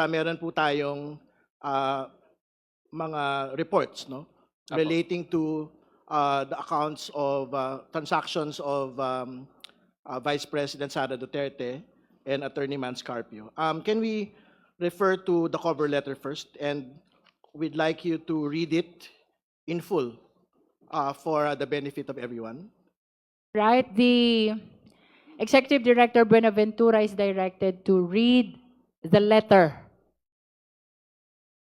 meron po tayong mga reports, no, Apo. relating to the accounts of transactions of Vice President Sara Duterte and Attorney Mans Carpio. Can we refer to the cover letter first, and we'd like you to read it in full for the benefit of everyone. Right, the Executive Director Buenaventura is directed to read the letter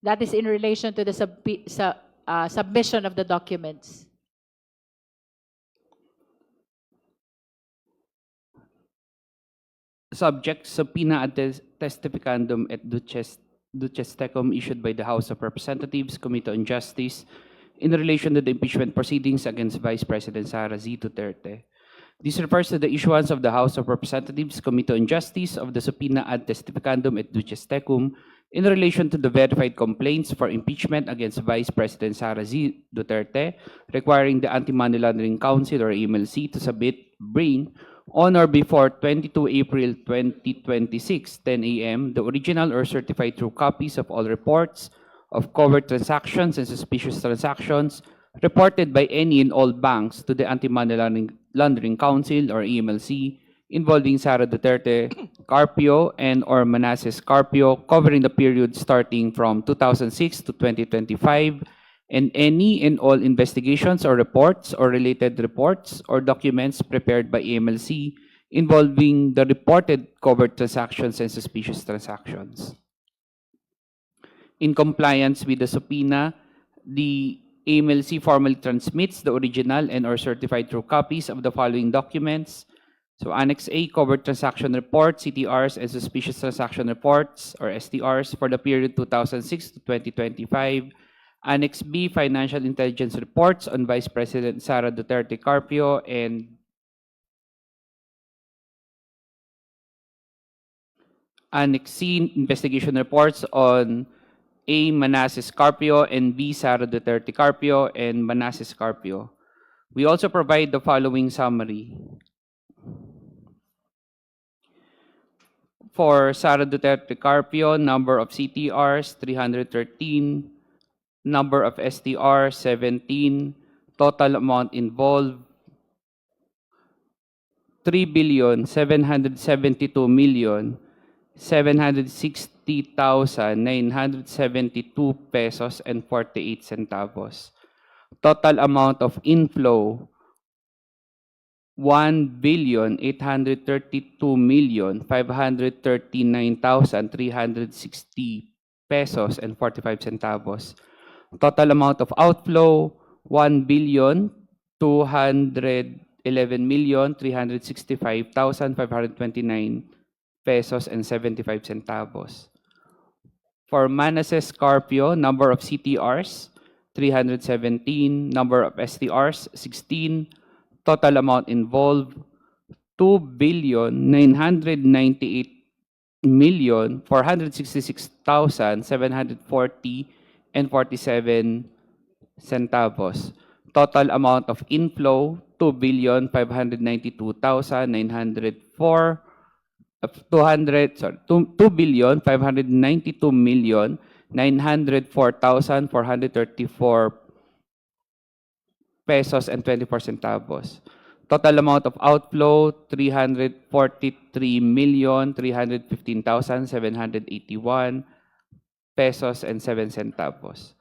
that is in relation to the submission of the documents. Subject subpoena ad testificandum et duces tecum issued by the House of Representatives Committee on Justice in relation to the impeachment proceedings against Vice President Sara Z. Duterte. This refers to the issuance of the House of Representatives Committee on Justice of the subpoena ad testificandum et duces tecum in relation to the verified complaints for impeachment against Vice President Sara Z. Duterte, requiring the Anti-Money Laundering Council or AMLC to bring on or before 22 April 2026, 10 a.m., the original or certified true copies of all reports of covert transactions and suspicious transactions reported by any and all banks to the Anti-Money Laundering Council or AMLC involving Sara Duterte, Carpio, and or Manasseh Carpio, covering the period starting from 2006 to 2025, and any and all investigations or reports or related reports or documents prepared by AMLC involving the reported covert transactions and suspicious transactions. In compliance with the subpoena, the AMLC formally transmits the original and or certified true copies of the following documents. So Annex A, covert transaction report, CTRs, and suspicious transaction reports, or STRs, for the period 2006 to 2025. Annex B, financial intelligence reports on Vice President Sara Duterte Carpio, and Annex C, investigation reports on A, Manasseh Carpio, and B, Sara Duterte Carpio and Manasseh Carpio. We also provide the following summary. For Sara Duterte Carpio, number of CTRs, 313, number of STR, 17, total amount involved, 3,772,760,972 pesos and 48 centavos. Total amount of inflow, 1,832,539,360 pesos and 45 centavos. Total amount of outflow, 1,211,365,529 pesos and 75 centavos. For Manasseh Carpio, number of CTRs, 317, number of STRs, 16, total amount involved, 2,988,466,740 and 47 centavos. Total amount of inflow, 2,592,904, 2,592,904,434 pesos and 24 centavos. Total amount of outflow, 343,315,781 pesos and 7 centavos.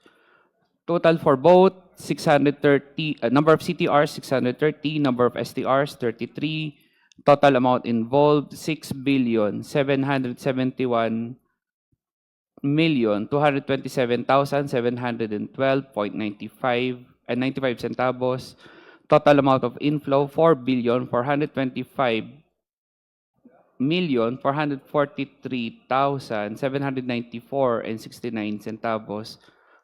Total for both, 630, number of CTRs, 630, number of STRs, 33, total amount involved, 6,771,227,712.95 and 95 centavos. Total amount of inflow, 4,425,443,794 and 69 centavos.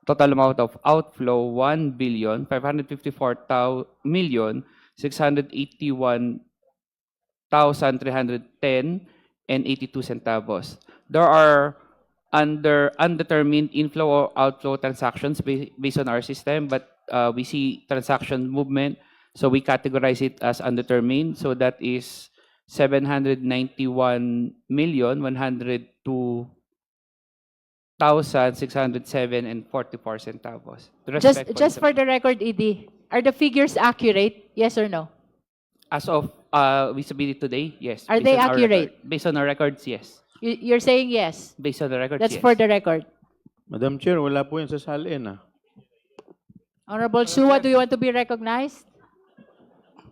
Total amount of outflow, 1,554,681,310 and 82 centavos. There are undetermined inflow or outflow transactions based on our system, but we see transaction movement, so we categorize it as undetermined. So that is 791,102,000 6,607 and 44 centavos. Just for the record, ED, are the figures accurate? Yes or no? As of we submitted today, yes. Are Based they on our accurate? record. Based on our records, yes. You're saying yes. Based on the records, That's yes. for the record. Madam Chair, wala po yan sa salin ah. Honorable Sua, do you want to be recognized?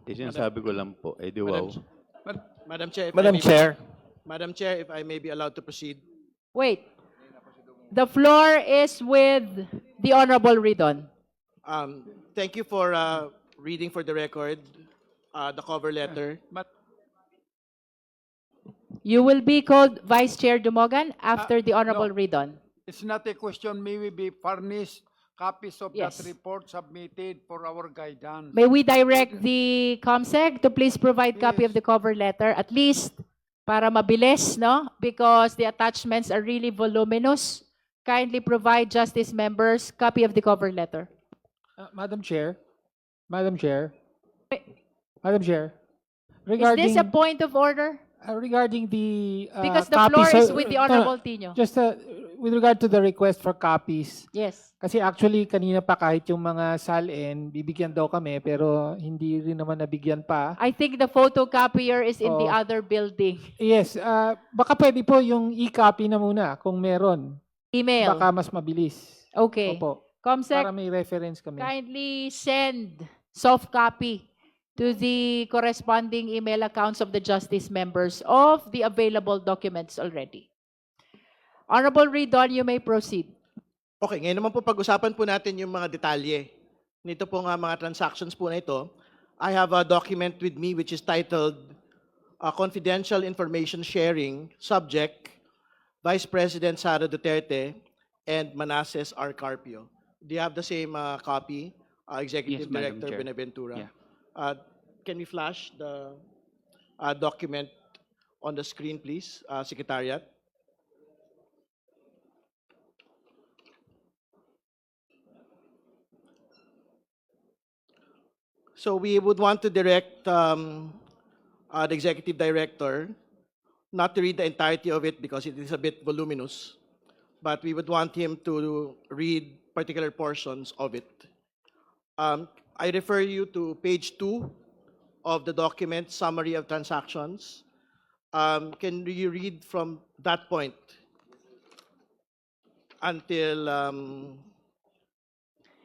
Eh, sinasabi ko lang po, eh di wow. Madam Chair, if I Madam may- Chair, Madam Chair, if I may be allowed to proceed. Wait. The floor is with the Honorable Ridon. Thank you for reading for the record the cover letter. You will be called Vice Chair Dumogan after the Honorable no. Ridon. it's not a question, may we be furnished copies of Yes. that report submitted for our guidance? May we direct the COMSEC to please provide copy of Yes. the cover letter, at least para mabilis, no? Because the attachments are really voluminous. Kindly provide Justice members copy of the cover letter. Madam Chair, Madam Chair, Madam Chair, Is regarding this a point of order? regarding the Because the floor copies is of- with the no, Honorable Tino. just with regard to the request for copies, Yes. kasi actually kanina pa kahit yung mga SALN, bibigyan daw kami pero hindi rin naman nabigyan pa. I think the photocopier is in the Oh. other building. Yes, baka pwede po yung e-copy na muna kung meron. Email. Baka mas mabilis. Okay. Opo, COMSEC, para may reference kami. kindly send soft copy to the corresponding email accounts of the Justice members of the available documents already. Honorable Ridon, you may proceed. Okay, ngayon naman po pag-usapan po natin yung mga detalye nito po nga mga transactions po na ito. I have a document with me which is titled Confidential Information Sharing, subject Vice President Sara Duterte and Manasseh R. Carpio. Do you have the same copy, Executive Yes, Madam Director Chair. Benaventura? Yeah. Can we flash the document on the screen, please, Secretariat? So we would want to direct the executive director not to read the entirety of it because it is a bit voluminous, but we would want him to read particular portions of it. I refer you to page 2 of the document, Summary of Transactions. Can you read from that point until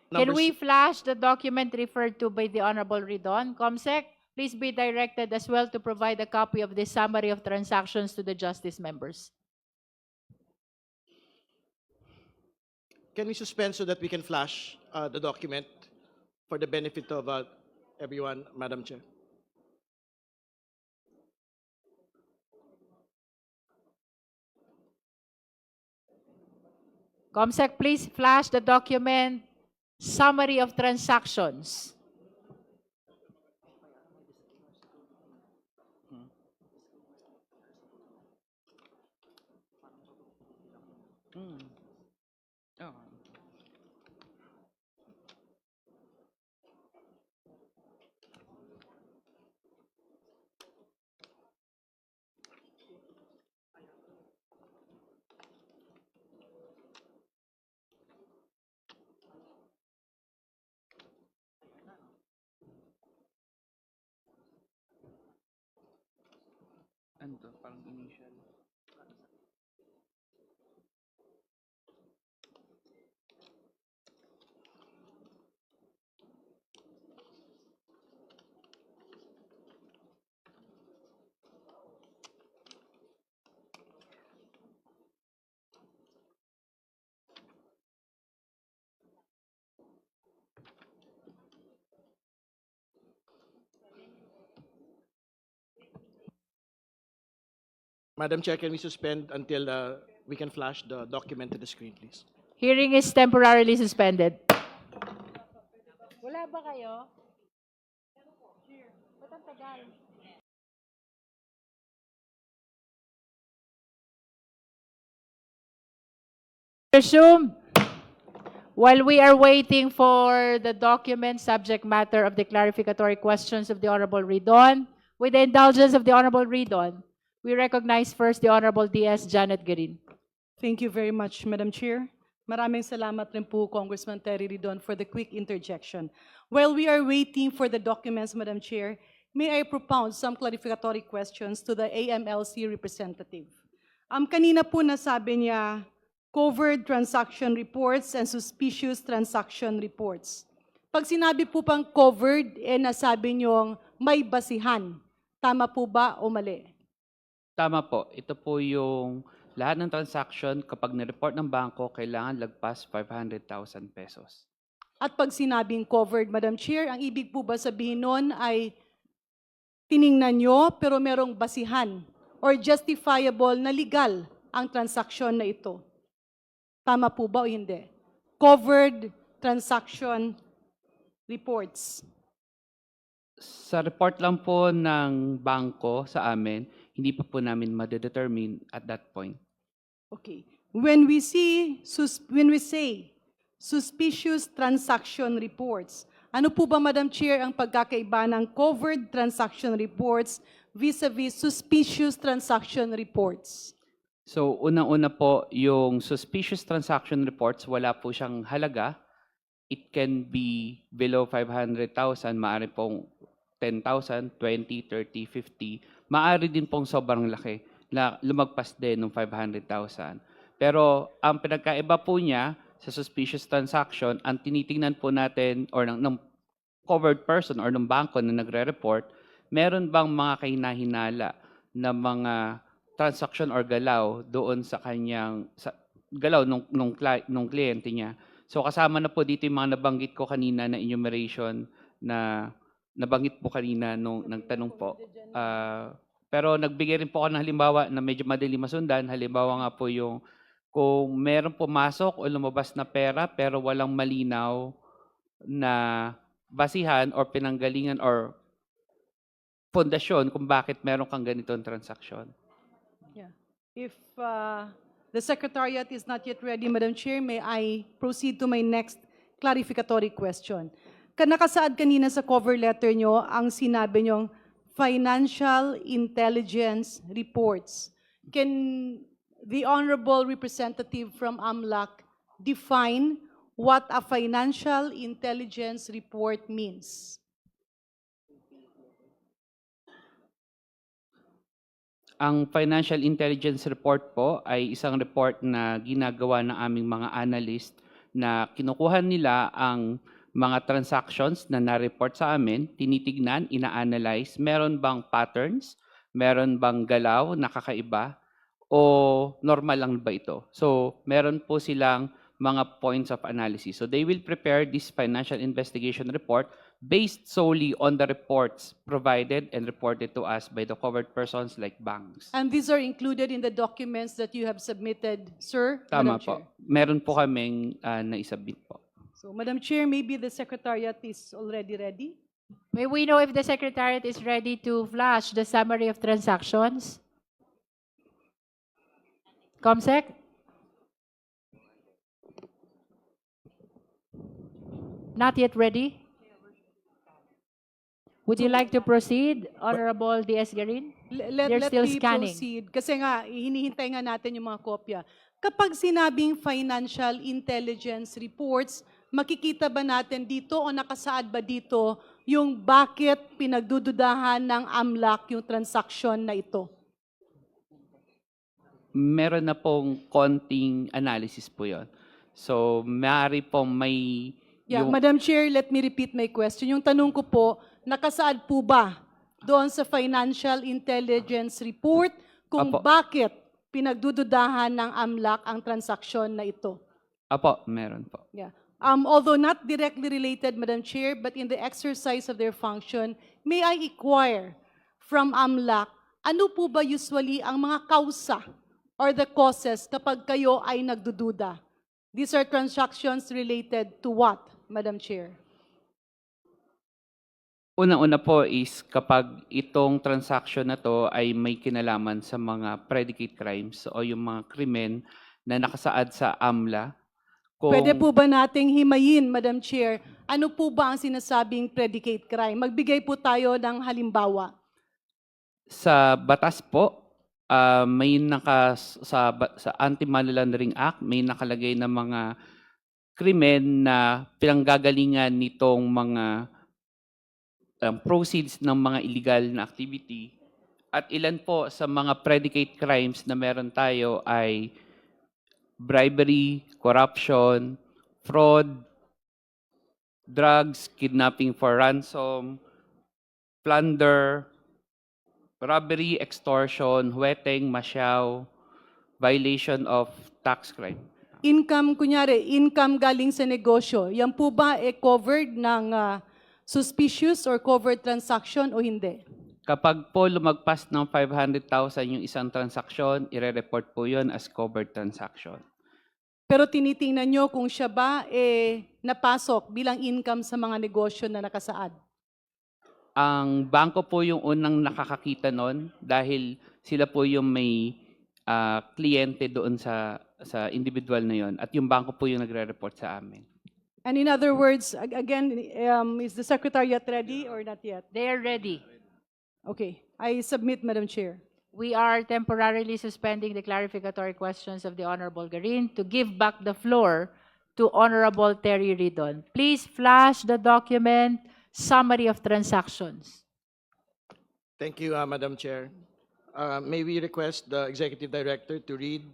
Can number we flash the document referred to by the Honorable Ridon? COMSEC, please be directed as well to provide a copy of this summary of transactions to the Justice members. Can we suspend so that we can flash the document for the benefit of everyone, Madam Chair? COMSEC, please flash the document summary of transactions. Oh. Ano to? Parang initial. Madam Chair, can we suspend until we can flash the document to the screen, please? Hearing is temporarily suspended. Wala ba kayo? Ba't ang tagal? Resume. While we are waiting for the document subject matter of the clarificatory questions of the Honorable Ridon, with the indulgence of the Honorable Ridon, we recognize first the Honorable DS Janet Guerin. Thank you very much, Madam Chair. Maraming salamat rin po, Congressman Terry Ridon, for the quick interjection. While we are waiting for the documents, Madam Chair, may I propound some clarificatory questions to the AMLC representative? Kanina po nasabi niya, covered transaction reports and suspicious transaction reports. Pag sinabi po pang covered, nasabi niyong may basihan. Tama po ba o mali? Tama po. Ito po yung lahat ng transaction kapag nireport ng bangko, kailangan lagpas 500,000 pesos. At pag sinabing covered, Madam Chair, ang ibig po ba sabihin nun ay tiningnan nyo pero merong basihan or justifiable na legal ang transaksyon na ito? Tama po ba o hindi? Covered transaction reports. Sa report lang po ng bangko sa amin, hindi pa po namin ma-determine at that point. Okay. When we say suspicious transaction reports, ano po ba, Madam Chair, ang pagkakaiba ng covered transaction reports vis-a-vis suspicious transaction reports? So, unang-una po, yung suspicious transaction reports, wala po siyang halaga. It can be below 500,000, maaari pong 10,000, 20, 30, 50. Maaari din pong sobrang laki, lumagpas din ng 500,000. Pero ang pinagkaiba po niya sa suspicious transaction, ang tinitingnan po natin or ng covered person or ng bangko na nagre-report, meron bang mga kahinahinala na mga transaction or galaw doon sa kanyang galaw nung kliyente niya. So kasama na po dito yung mga nabanggit ko kanina na enumeration na nabanggit po kanina nung nagtanong po. Pero nagbigay rin po ako ng halimbawa na medyo madali masundan. Halimbawa nga po yung kung meron pumasok o lumabas na pera pero walang malinaw na basihan or pinanggalingan or pundasyon kung bakit meron kang ganitong transaksyon. Yeah. If the Secretariat is not yet ready, Madam Chair, may I proceed to my next clarificatory question? Nakasaad kanina sa cover letter nyo ang sinabi nyong financial intelligence reports. Can the Honorable Representative from AMLAC define what a financial intelligence report means? Ang financial intelligence report po ay isang report na ginagawa ng aming mga analyst na kinukuha nila ang mga transactions na na-report sa amin, tinitignan, ina-analyze, meron bang patterns, meron bang galaw na kakaiba, o normal lang ba ito? So, meron po silang mga points of analysis. So, they will prepare this financial investigation report based solely on the reports provided and reported to us by the covered persons like banks. And these are included in the documents that you have submitted, sir? Tama Madam po. Chair. Meron po kaming naisubmit po. So, Madam Chair, maybe the Secretariat is already ready? May we know if the Secretariat is ready to flash the summary of transactions? Comsec? Not yet ready? Would you like to proceed, Honorable D.S. Garin? Let They're still me scanning. proceed. Kasi nga, hinihintay nga natin yung mga kopya. Kapag sinabing financial intelligence reports, makikita ba natin dito o nakasaad ba dito yung bakit pinagdududahan ng AMLAC yung transaction na ito? Meron na pong konting analysis po yon. So, maaari pong may... Yeah, yung- Madam Chair, let me repeat my question. Yung tanong ko po, nakasaad po ba doon sa financial intelligence report kung Apo. bakit pinagdududahan ng AMLAC ang transaksyon na ito? Apo, meron po. Yeah. Although not directly related, Madam Chair, but in the exercise of their function, may I inquire from AMLAC, ano po ba usually ang mga kausa or the causes kapag kayo ay nagdududa? These are transactions related to what, Madam Chair? Una-una po is kapag itong transaction na to ay may kinalaman sa mga predicate crimes o yung mga krimen na nakasaad sa AMLA. Pwede po ba nating himayin, Madam Chair, ano po ba ang sinasabing predicate crime? Magbigay po tayo ng halimbawa. Sa batas po, may sa Anti-Money Laundering Act, may nakalagay na mga krimen na pinanggagalingan nitong mga proceeds ng mga illegal na activity. At ilan po sa mga predicate crimes na meron tayo ay bribery, corruption, fraud, drugs, kidnapping for ransom, plunder, robbery, extortion, huweteng, masyaw, violation of tax crime. Income, kunyari, income galing sa negosyo, yan po ba covered ng suspicious or covered transaction o hindi? Kapag po lumagpas ng 500,000 yung isang transaksyon, ire-report po yun as covered transaction. Pero tinitingnan nyo kung siya ba napasok bilang income sa mga negosyo na nakasaad. Ang bangko po yung unang nakakakita nun dahil sila po yung may kliyente doon sa individual na yon at yung bangko po yung nagre-report sa amin. And in other words, again, is the Secretariat ready or not yet? They are ready. Okay, I submit, Madam Chair. We are temporarily suspending the clarificatory questions of the Honorable Garin to give back the floor to Honorable Terry Ridon. Please flash the document summary of transactions. Thank you, Madam Chair. May we request the Executive Director to read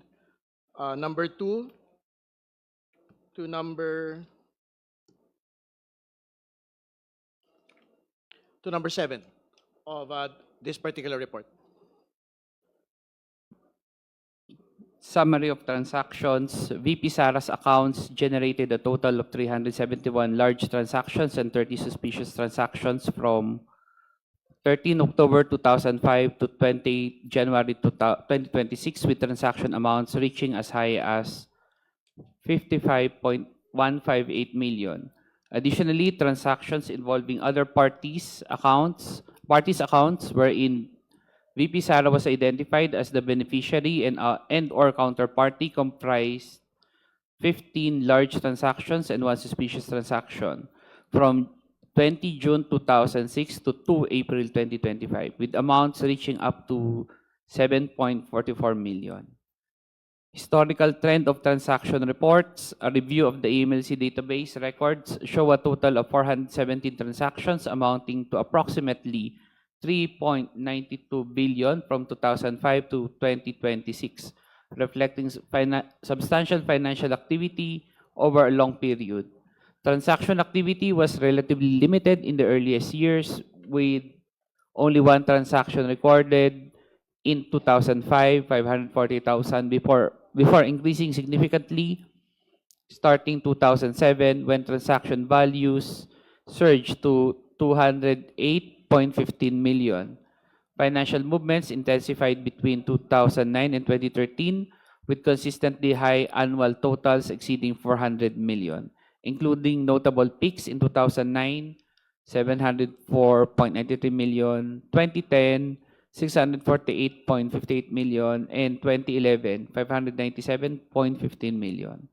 number 2 to number 7 of this particular report. Summary of transactions. VP Sara's accounts generated a total of 371 large transactions and 30 suspicious transactions from 13 October 2005 to 20 January 2026 with transaction amounts reaching as high as 55.158 million. Additionally, transactions involving other parties' accounts wherein VP Sara was identified as the beneficiary and or counterparty comprised 15 large transactions and 1 suspicious transaction from 20 June 2006 to 2 April 2025 with amounts reaching up to 7.44 million. Historical trend of transaction reports, a review of the AMLC database records show a total of 417 transactions amounting to approximately 3.92 billion from 2005 to 2026, reflecting substantial financial activity over a long period. Transaction activity was relatively limited in the earliest years, with only 1 transaction recorded in 2005, 540,000 before increasing significantly starting 2007 when transaction values surged to 208.15 million. Financial movements intensified between 2009 and 2013 with consistently high annual totals exceeding 400 million, including notable peaks in 2009, 704.93 million, 2010, 648.58 million, and 2011, 597.15 million.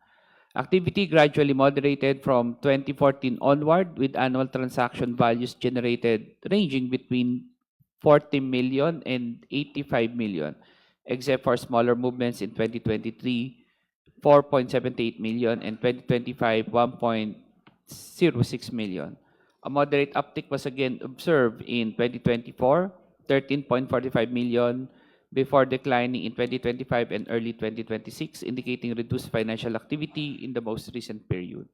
Activity gradually moderated from 2014 onward, with annual transaction values generated ranging between 40 million and 85 million, except for smaller movements in 2023, 4.78 million, and 2025, 1.06 million. A moderate uptick was again observed in 2024, 13.45 million, before declining in 2025 and early 2026, indicating reduced financial activity in the most recent period.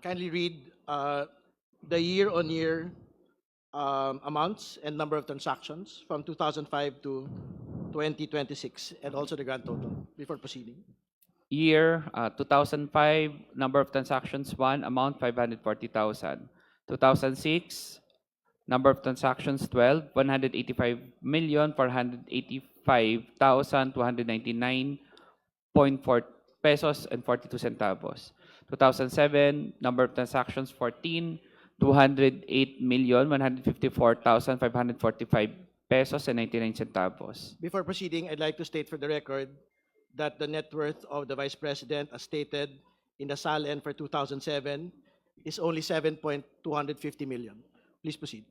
Kindly read the year-on-year amounts and number of transactions from 2005 to 2026, and also the grand total before proceeding. Year 2005, number of transactions 1, amount 540,000. 2006, number of transactions 12, 185,485,299.4 pesos and 42 centavos. 2007, number of transactions 14, 208,154,545 pesos and 99 centavos. Before proceeding, I'd like to state for the record that the net worth of the Vice President, as stated in the SALN for 2007, is only 7.250 million. Please proceed.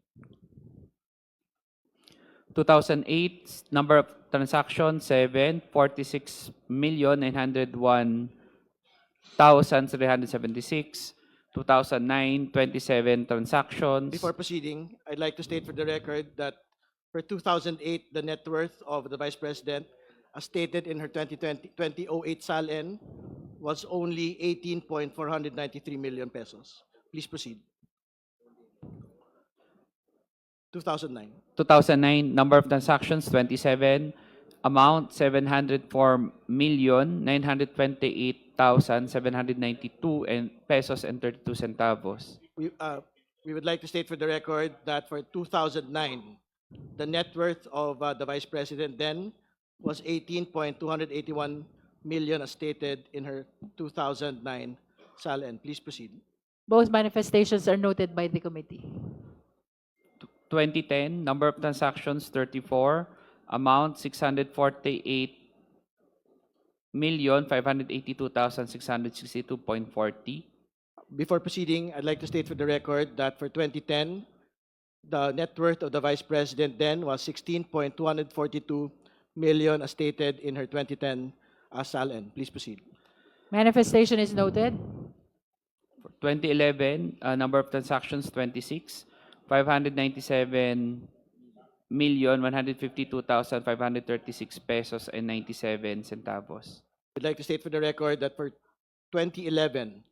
2008, number of transactions, 7, 46,901,376. 2009, 27 transactions. Before proceeding, I'd like to state for the record that for 2008, the net worth of the Vice President, as stated in her 2008 SALN, was only 18.493 million pesos. Please proceed. 2009. 2009, number of transactions, 27. Amount, 704,928,792 and pesos and 32 centavos. We would like to state for the record that for 2009, the net worth of the Vice President then was 18.281 million as stated in her 2009 SALN. Please proceed. Both manifestations are noted by the committee. 2010, number of transactions, 34. Amount, 648,582,662.40. Before proceeding, I'd like to state for the record that for 2010, the net worth of the Vice President then was 16.242 million as stated in her 2010 SALN. Please proceed. Manifestation is noted. For 2011, number of transactions, 26. 597,152,536 pesos and 97 centavos. I'd like to state for the record that for 2011,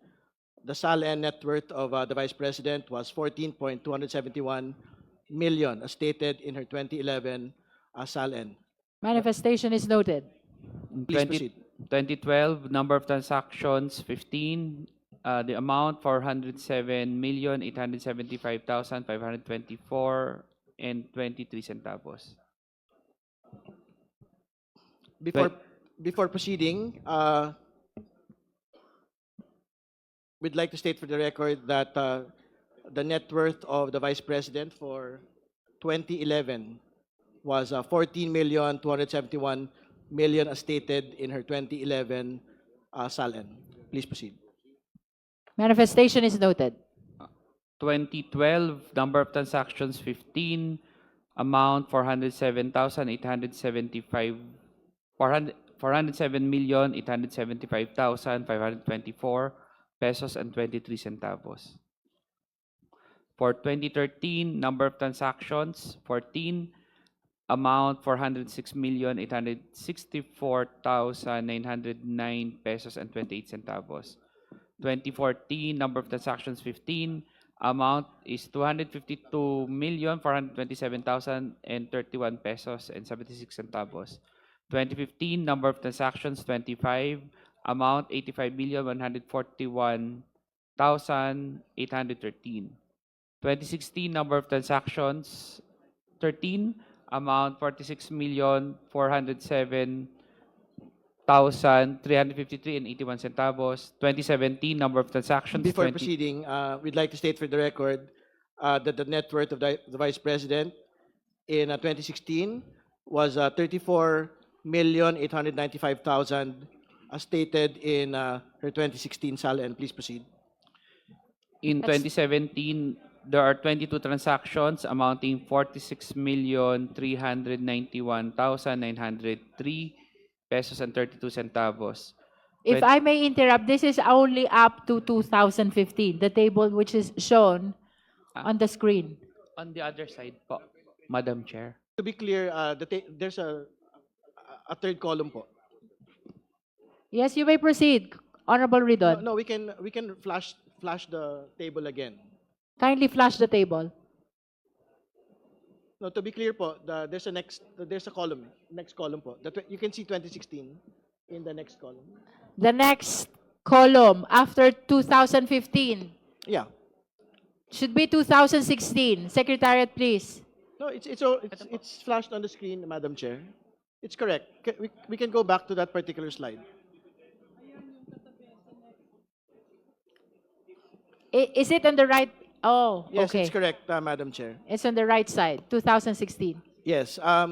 the SALN net worth of the Vice President was 14.271 million as stated in her 2011 SALN. Manifestation is noted. In Please proceed. 2012, number of transactions, 15. The amount, 407,875,524 and 23 centavos. Before proceeding, we'd like to state for the record that the net worth of the Vice President for 2011 was 14,271,000,000 as stated in her 2011 SALN. Please proceed. Manifestation is noted. 2012, number of transactions, 15. Amount, 407,875,524 pesos and 23 centavos. For 2013, number of transactions, 14. Amount, 406,864,909 pesos and 28 centavos. 2014, number of transactions, 15. Amount is 252,427,031 pesos and 76 centavos. 2015, number of transactions, 25. Amount, 85,141,813. 2016, number of transactions, 13. Amount, 46,407,353 and 81 centavos. 2017, number of transactions, Before 20. proceeding, we'd like to state for the record that the net worth of the Vice President in 2016 was 34,895,000 as stated in her 2016 SALN. Please proceed. In 2017, there are 22 transactions amounting 46,391,903 pesos and 32 centavos. If I may interrupt, this is only up to 2015, the table which is shown on the screen. On the other side po, Madam Chair. To be clear, there's a third column po. Yes, you may proceed, Honorable Ridon. No, we can flash the table again. Kindly flash the table. No, to be clear po, there's a column, next column po. You can see 2016 in the next column. The next column after 2015 Yeah. should be 2016. Secretariat, please. No, it's flashed on the screen, Madam Chair. It's correct. We can go back to that particular slide. Is it on the right? Oh, Yes, okay. it's correct, Madam Chair. It's on the right side, 2016. Yes. Are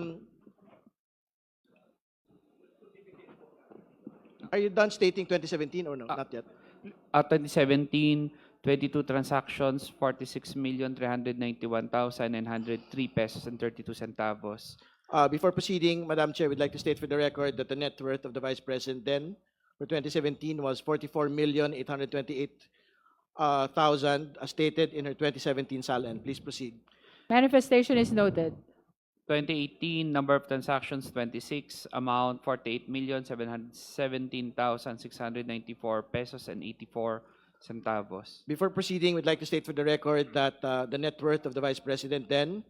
you done stating 2017 or no? Not yet. 2017, 22 transactions, 46,391,903 pesos and 32 centavos. Before proceeding, Madam Chair, we'd like to state for the record that the net worth of the Vice President then for 2017 was 44,828,000 as stated in her 2017 SALN. Please proceed. Manifestation is noted. 2018, number of transactions 26, amount 48,717,694 pesos and 84 centavos. Before proceeding, we'd like to state for the record that the net worth of the Vice President then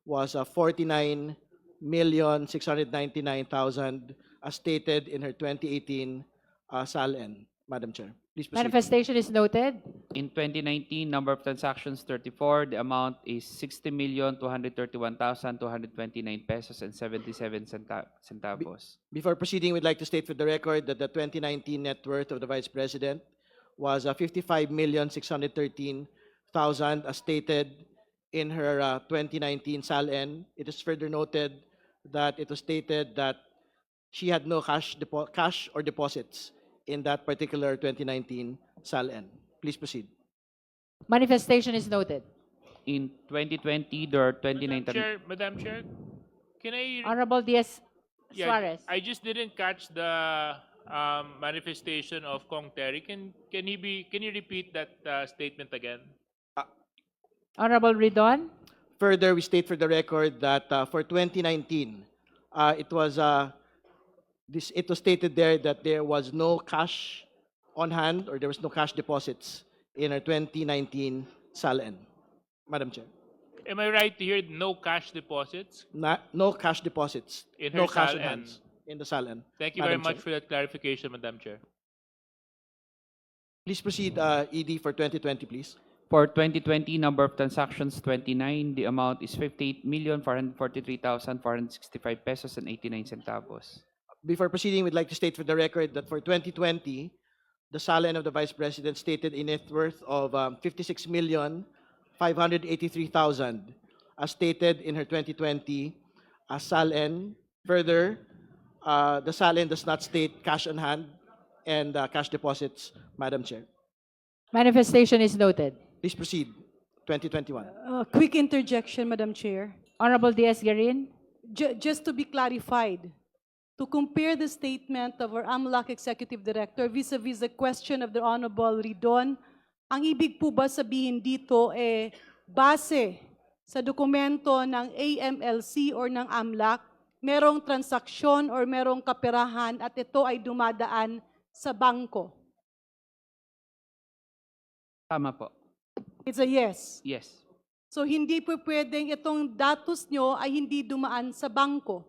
was 49,699,000 as stated in her 2018 SALN. Madam Chair, please proceed. Manifestation is noted. In 2019, number of transactions 34, the amount is 60,231,229 pesos and 77 centavos. Before proceeding, we'd like to state for the record that the 2019 net worth of the Vice President was 55,613,000 as stated in her 2019 SALN. It is further noted that it was stated that she had no cash or deposits in that particular 2019 SALN. Please proceed. Manifestation is noted. In 2020, there are 29... Madam Chair, can I? Honorable Diaz Yeah, Suarez. I just didn't catch the manifestation of Kong Terry. Can you repeat that statement again? Honorable Ridon. Further, we state for the record that for 2019, it was stated there that there was no cash on hand or there was no cash deposits in our 2019 SALN. Madam Chair. Am I right to hear no cash deposits? No cash deposits. In No her cash on SALN. hands in the SALN. Thank you Madam very much Chair. for that clarification, Madam Chair. Please proceed, ED, for 2020, please. For 2020, number of transactions 29, the amount is 58,443,465 pesos and 89 centavos. Before proceeding, we'd like to state for the record that for 2020, the SALN of the Vice President stated a net worth of 56,583,000 as stated in her 2020 SALN. Further, the SALN does not state cash on hand and cash deposits, Madam Chair. Manifestation is noted. Please proceed. 2021. Quick interjection, Madam Chair. Honorable Diaz-Guerin. Just to be clarified, to compare the statement of our AMLAC Executive Director vis-a-vis the question of the Honorable Ridon, ang ibig po ba sabihin dito base sa dokumento ng AMLC or ng AMLAC, merong transaksyon or merong kaperahan at ito ay dumadaan sa bangko? Tama po. It's a yes. Yes. So hindi po pwedeng itong datos nyo ay hindi dumaan sa bangko.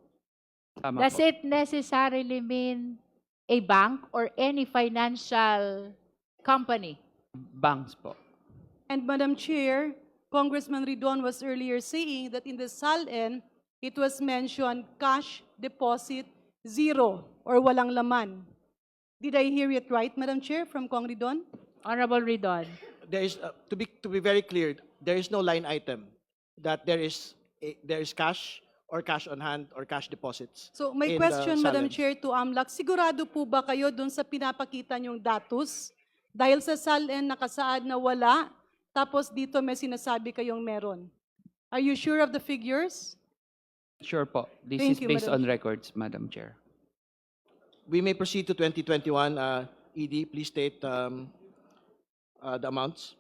Tama Does po. it necessarily mean a bank or any financial company? Banks po. And Madam Chair, Congressman Ridon was earlier saying that in the SALN, it was mentioned cash deposit zero or walang laman. Did I hear it right, Madam Chair, from Cong Ridon? Honorable Ridon. There is to be very clear, there is no line item that there is cash or cash on hand or cash deposits. So my in the question, Madam SALN. Chair, to AMLAC, sigurado po ba kayo dun sa pinapakita niyong datos? Dahil sa SALN nakasaad na wala, tapos dito may sinasabi kayong meron. Are you sure of the figures? Sure po. This Thank is you, based Madam on records, Madam Chair. We may proceed to 2021. ED, please state the amounts.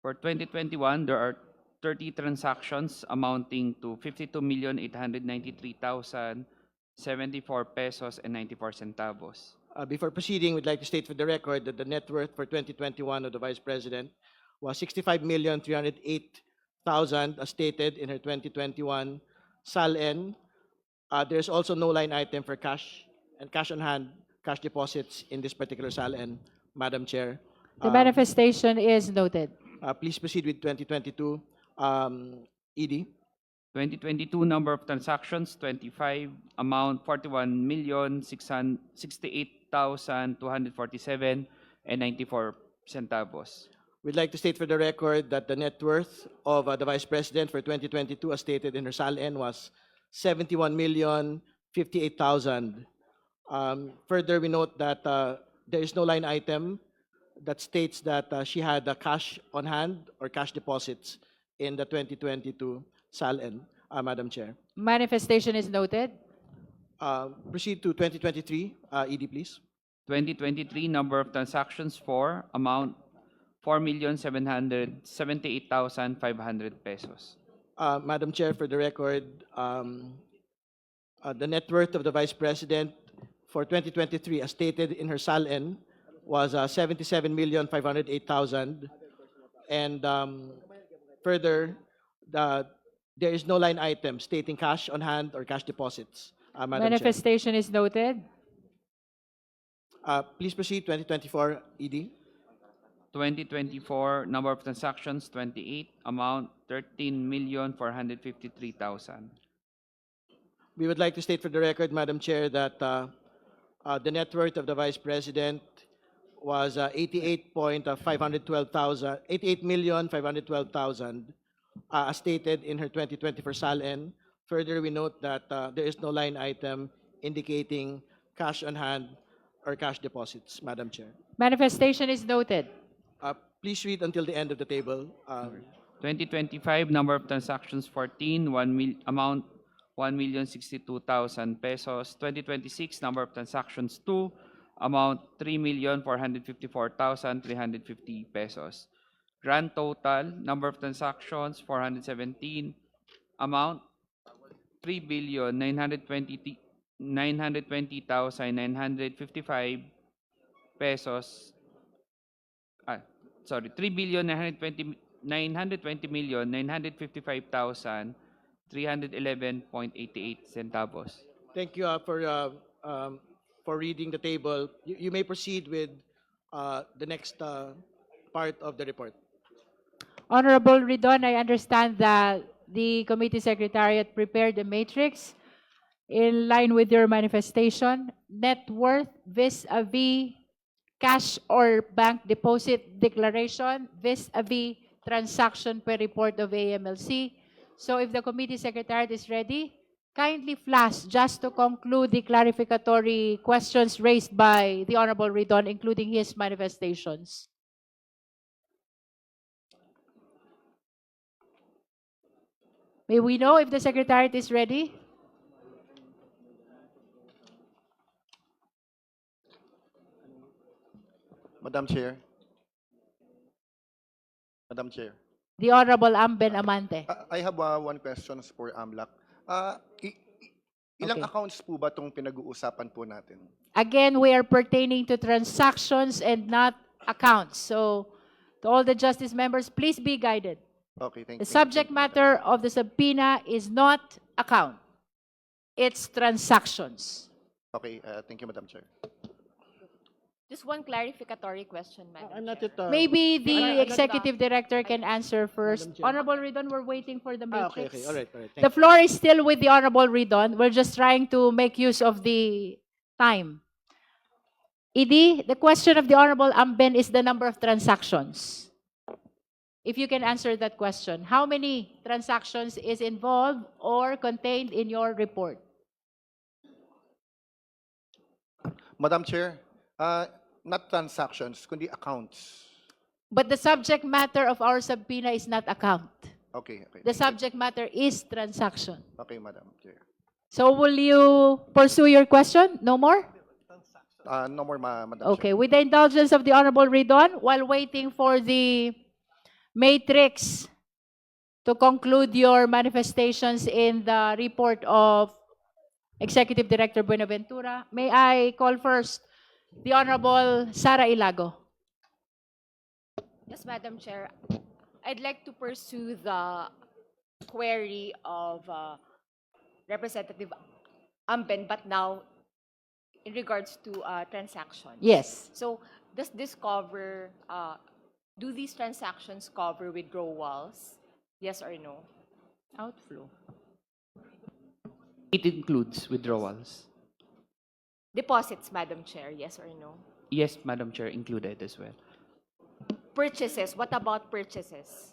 For 2021, there are 30 transactions amounting to 52,893,074 pesos and 94 centavos. Before proceeding, we'd like to state for the record that the net worth for 2021 of the Vice President was 65,308,000 as stated in her 2021 SALN. There's also no line item for cash and cash on hand, cash deposits in this particular SALN, Madam Chair. The manifestation is noted. Please proceed with 2022. ED. 2022 number of transactions 25, amount 41,668,247 and 94 centavos. We'd like to state for the record that the net worth of the Vice President for 2022, as stated in her SALN, was 71,058,000. Further, we note that there is no line item that states that she had cash on hand or cash deposits in the 2022 SALN, Madam Chair. Manifestation is noted. Proceed to 2023, ED, please. 2023, number of transactions 4, amount 4,778,500 pesos. Madam Chair, for the record, the net worth of the Vice President for 2023, as stated in her SALN, was 77,508,000. And further, there is no line item stating cash on hand or cash deposits, Madam Chair. Manifestation is noted. Please proceed, 2024, ED. 2024, number of transactions 28, amount 13,453,000. We would like to state for the record, Madam Chair, that the net worth of the Vice President was 88,512,000, as stated in her 2024 SALN. Further, we note that there is no line item indicating cash on hand or cash deposits, Madam Chair. Manifestation is noted. Please read until the end of the table. 2025, number of transactions 14, amount 1,062,000 pesos. 2026, number of transactions 2, amount 3,454,350 pesos. Grand total, number of transactions 417, amount 3,920,955 pesos. 3,920,955,311.88 centavos. Thank you for reading the table. You may proceed with the next part of the report. Honorable Ridon, I understand that the committee secretariat prepared a matrix in line with your manifestation. Net worth vis-a-vis cash or bank deposit declaration vis-a-vis transaction per report of AMLC. So if the committee secretariat is ready, kindly flash just to conclude the clarificatory questions raised by the Honorable Ridon, including his manifestations. May we know if the secretariat is ready? Madam Chair. Madam Chair. The Honorable Amben Amante. I have one question for AMLAC. Ilang Okay. accounts po ba itong pinag-uusapan po natin? Again, we are pertaining to transactions and not accounts. So, to all the justice members, please be guided. Okay, thank The you. subject matter of the subpoena is not account. It's transactions. Okay, thank you, Madam Chair. Just one clarificatory question, Madam I'm not Chair. yet. Maybe I'm the not- executive director can answer first. Madam Chair. Honorable Ridon, we're waiting for the Okay, matrix. all right. Thank The you. floor is still with the Honorable Ridon. We're just trying to make use of the time. ED, the question of the Honorable Amben is the number of transactions. If you can answer that question, how many transactions is involved or contained in your report? Madam Chair, not transactions, kundi accounts. But the subject matter of our subpoena is not account. Okay. The subject matter is transaction. Okay, Madam Chair. So will you pursue your question? No more? No more, Madam Okay, with the indulgence of the Honorable Ridon, while waiting for the matrix to conclude your manifestations in the report of Executive Director Buenaventura, may I call first the Honorable Sara Ilago. Yes, Madam Chair. I'd like to pursue the query of Representative Amben, but now in regards to transactions. Yes. So does this cover, do these transactions cover withdrawals? Yes or no? Outflow. It includes withdrawals. Deposits, Madam Chair, yes or no? Yes, Madam Chair, included as well. Purchases, what about purchases?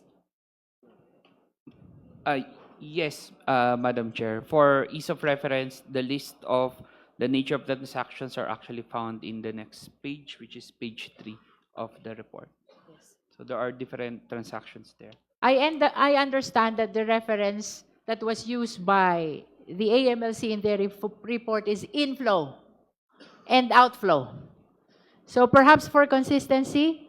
Yes, Madam Chair. For ease of reference, the list of the nature of the transactions are actually found in the next page, which is page 3 of the report. Yes. So there are different transactions there. I understand that the reference that was used by the AMLC in their report is inflow and outflow. So perhaps for consistency,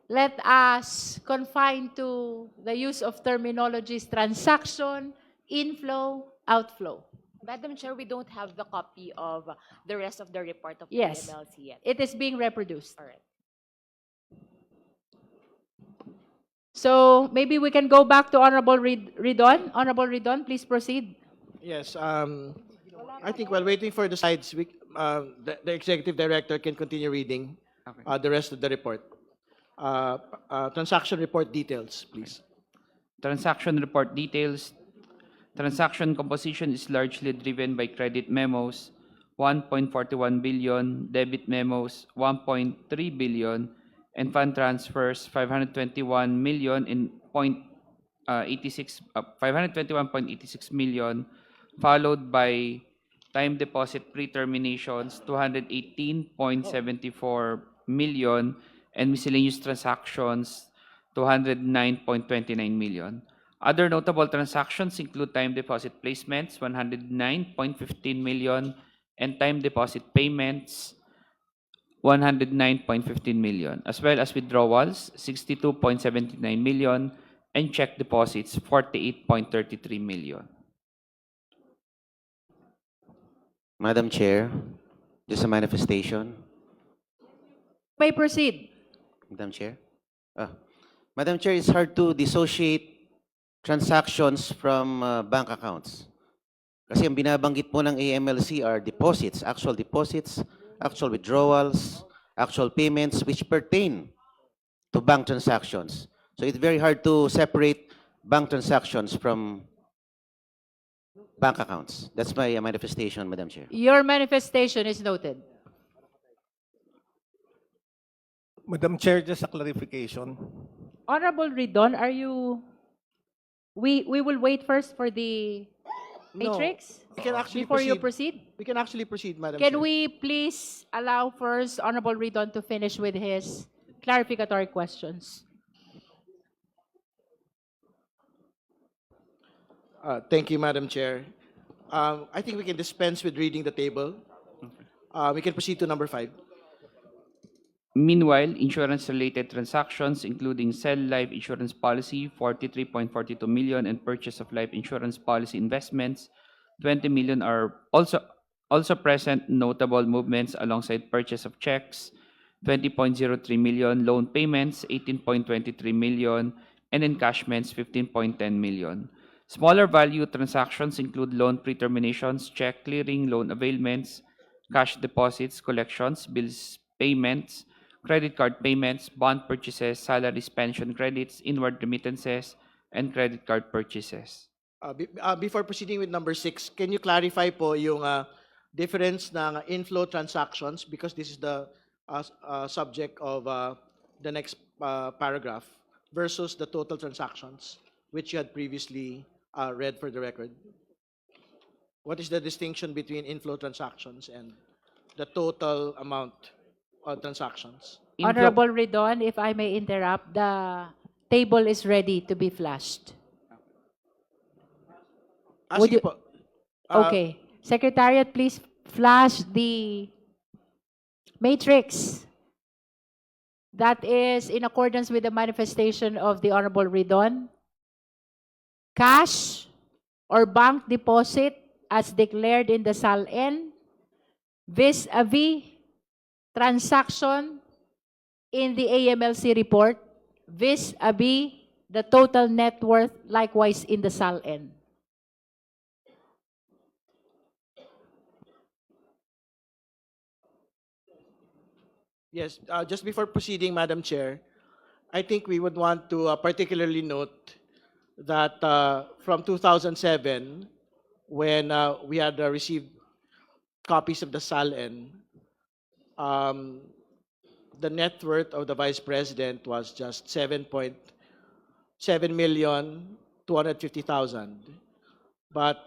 let us confine to the use of terminologies transaction, inflow, outflow. Madam Chair, we don't have the copy of the rest of the report of Yes. the MLC yet. It is being reproduced. All right. So maybe we can go back to Honorable Ridon. Honorable Ridon, please proceed. Yes, I think while waiting for the slides, the executive director can continue reading Okay. the rest of the report. Transaction report details, please. Transaction report details. Transaction composition is largely driven by credit memos, 1.41 billion, debit memos, 1.3 billion, and fund transfers, 521 million in 521.86 million, followed by time deposit pre-terminations, 218.74 million, and miscellaneous transactions, 209.29 million. Other notable transactions include time deposit placements, 109.15 million, and time deposit payments, 109.15 million, as well as withdrawals, 62.79 million, and check deposits, 48.33 million. Madam Chair, just a manifestation. May proceed. Madam Chair. Madam Chair, it's hard to dissociate transactions from bank accounts. Kasi ang binabanggit po ng AMLC are deposits, actual withdrawals, actual payments which pertain to bank transactions. So it's very hard to separate bank transactions from bank accounts. That's my manifestation, Madam Chair. Your manifestation is noted. Madam Chair, just a clarification. Honorable Ridon, are you... We will wait first for the matrix We can actually before you proceed. proceed. We can actually proceed, Madam Can Chair. we please allow first Honorable Ridon to finish with his clarificatory questions? Thank you, Madam Chair. I think we can dispense with reading the table. We can proceed to number 5. Meanwhile, insurance-related transactions, including sell life insurance policy, 43.42 million, and purchase of life insurance policy investments, 20 million, are also present. Notable movements alongside purchase of checks, 20.03 million, loan payments, 18.23 million, and encashments, 15.10 million. Smaller value transactions include loan pre-terminations, check clearing, loan availments, cash deposits, collections, bills payments, credit card payments, bond purchases, salaries, pension credits, inward remittances, and credit card purchases. Before proceeding with number 6, can you clarify po yung difference ng inflow transactions, because this is the subject of the next paragraph, versus the total transactions, which you had previously read for the record? What is the distinction between inflow transactions and the total amount of transactions? Honorable Ridon, if I may interrupt, the table is ready to be flashed. Would Sige you- po. Okay. Secretariat, please flash the matrix. That is in accordance with the manifestation of the Honorable Ridon. Cash or bank deposit as declared in the SALN vis-a-vis transaction in the AMLC report vis-a-vis the total net worth likewise in the SALN. Yes, just before proceeding, Madam Chair, I think we would want to particularly note that from 2007, when we had received copies of the SALN, the net worth of the Vice President was just 7,250,000. But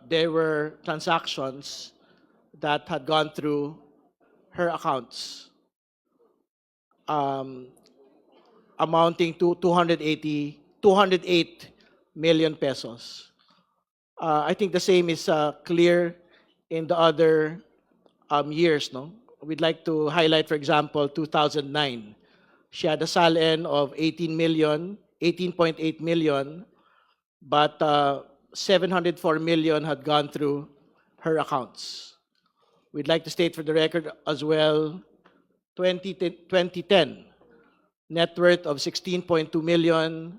there were transactions that had gone through her accounts. um, amounting to 208 million pesos. I think the same is clear in the other years, no? We'd like to highlight, for example, 2009. She had a SALN of 18.8 million, but 704 million had gone through her accounts. We'd like to state for the record as well, 2010, net worth of 16.2 million,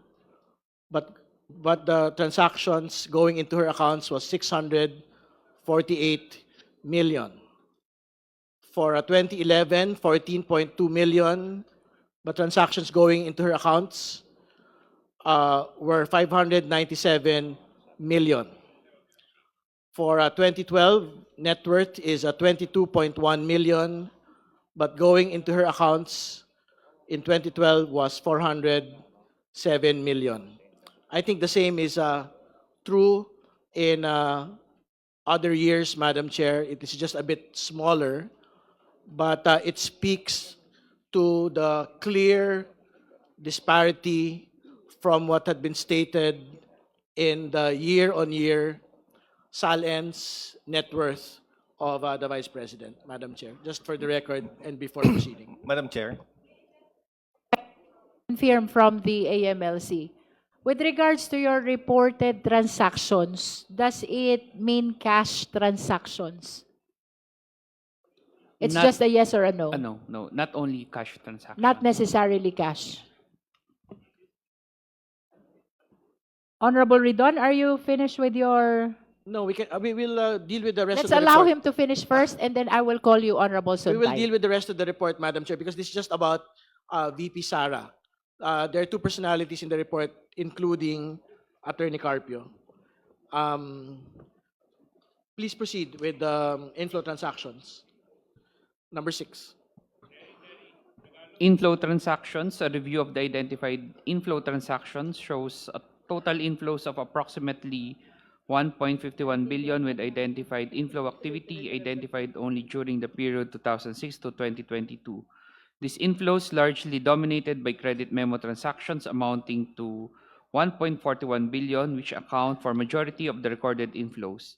but the transactions going into her accounts was 648 million. For 2011, 14.2 million, but transactions going into her accounts were 597 million. For 2012, net worth is 22.1 million, but going into her accounts in 2012 was 407 million. I think the same is true in other years, Madam Chair. It is just a bit smaller, but it speaks to the clear disparity from what had been stated in the year-on-year SALN's net worth of the Vice President, Madam Chair, just for the record and before proceeding. Madam Chair. Confirm from the AMLC. With regards to your reported transactions, does it mean cash transactions? It's Not- just a yes or a no? No, no, not only cash transactions. Not necessarily cash. Honorable Ridon, are you finished with your... No, we will deal with the rest Let's of the allow report. him to finish first, and then I will call you Honorable We will Suntay. deal with the rest of the report, Madam Chair, because this is just about VP Sara. There are two personalities in the report, including Attorney Carpio. Please proceed with inflow transactions. Number 6. Inflow transactions, a review of the identified inflow transactions shows a total inflows of approximately 1.51 billion with identified inflow activity identified only during the period 2006 to 2022. These inflows largely dominated by credit memo transactions amounting to 1.41 billion, which account for majority of the recorded inflows.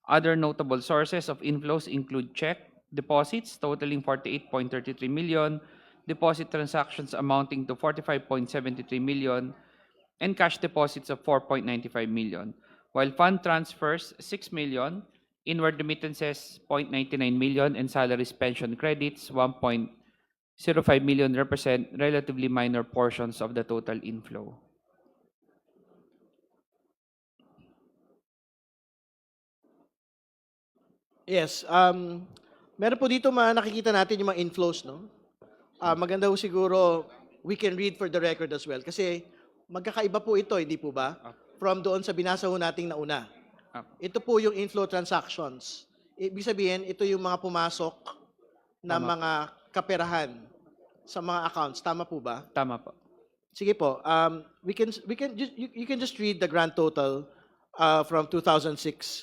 Other notable sources of inflows include check deposits totaling 48.33 million, deposit transactions amounting to 45.73 million, and cash deposits of 4.95 million, while fund transfers 6 million, inward remittances 0.99 million, and salaries pension credits 1.05 million represent relatively minor portions of the total inflow. Yes, meron po dito nakikita natin yung mga inflows, no? Maganda po siguro we can read for the record as well kasi magkakaiba po ito, hindi po ba? From doon sa binasa ho nating nauna. Ito po yung inflow transactions. Ibig sabihin, ito yung mga pumasok na Tama. mga kaperahan sa mga accounts. Tama po ba? Tama po. Sige po. You can just read the grand total from 2006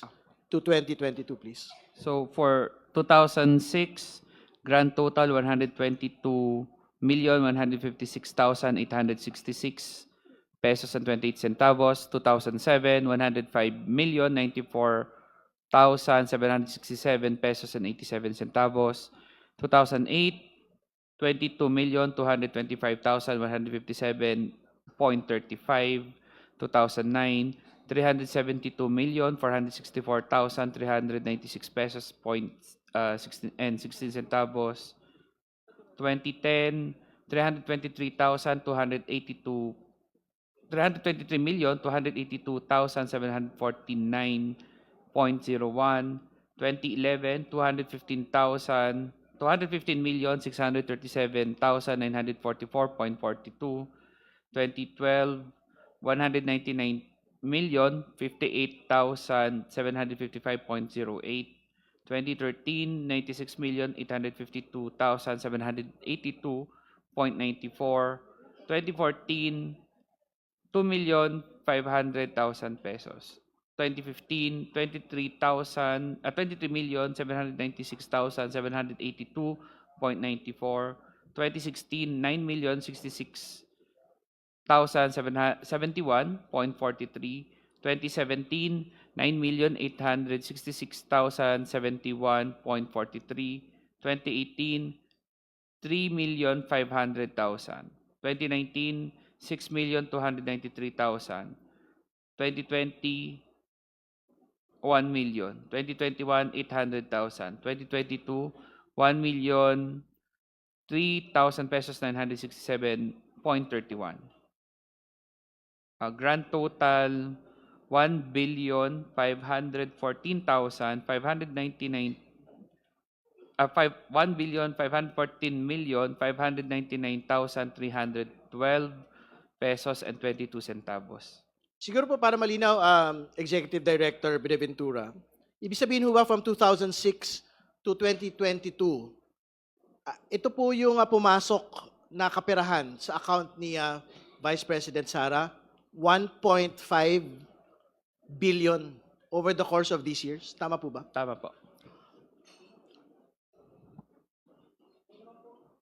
to 2022, please. So for 2006, grand total 122,156,866 pesos and 28 centavos. 2007, 105,094,767 pesos and 87 centavos. 2008, 22,225,157.35. 2009, 372,464,396 pesos and 16 centavos. 2010, 323,282,749.01. 2011, 215,637,944.42. 2012, 199,058,755.08. 2013, 96,852,782.94. 2014, 2,500,000 pesos. 2015, 23,796,782.94. 2016, 9,066,071.43. 2017, 9,866,071.43. 2018, 3,500,000. 2019, 6,293,000. 2020, 1 million. 2021, 800,000. 2022, 1,003,000 pesos 967.31. Grand total 1,514,599 1,514,599,312 pesos and 22 centavos. Siguro po para malinaw, Executive Director Benaventura, ibig sabihin ho ba from 2006 to 2022, ito po yung pumasok na kaperahan sa account ni Vice President Sara, 1.5 billion over the course of these years. Tama po ba? Tama po.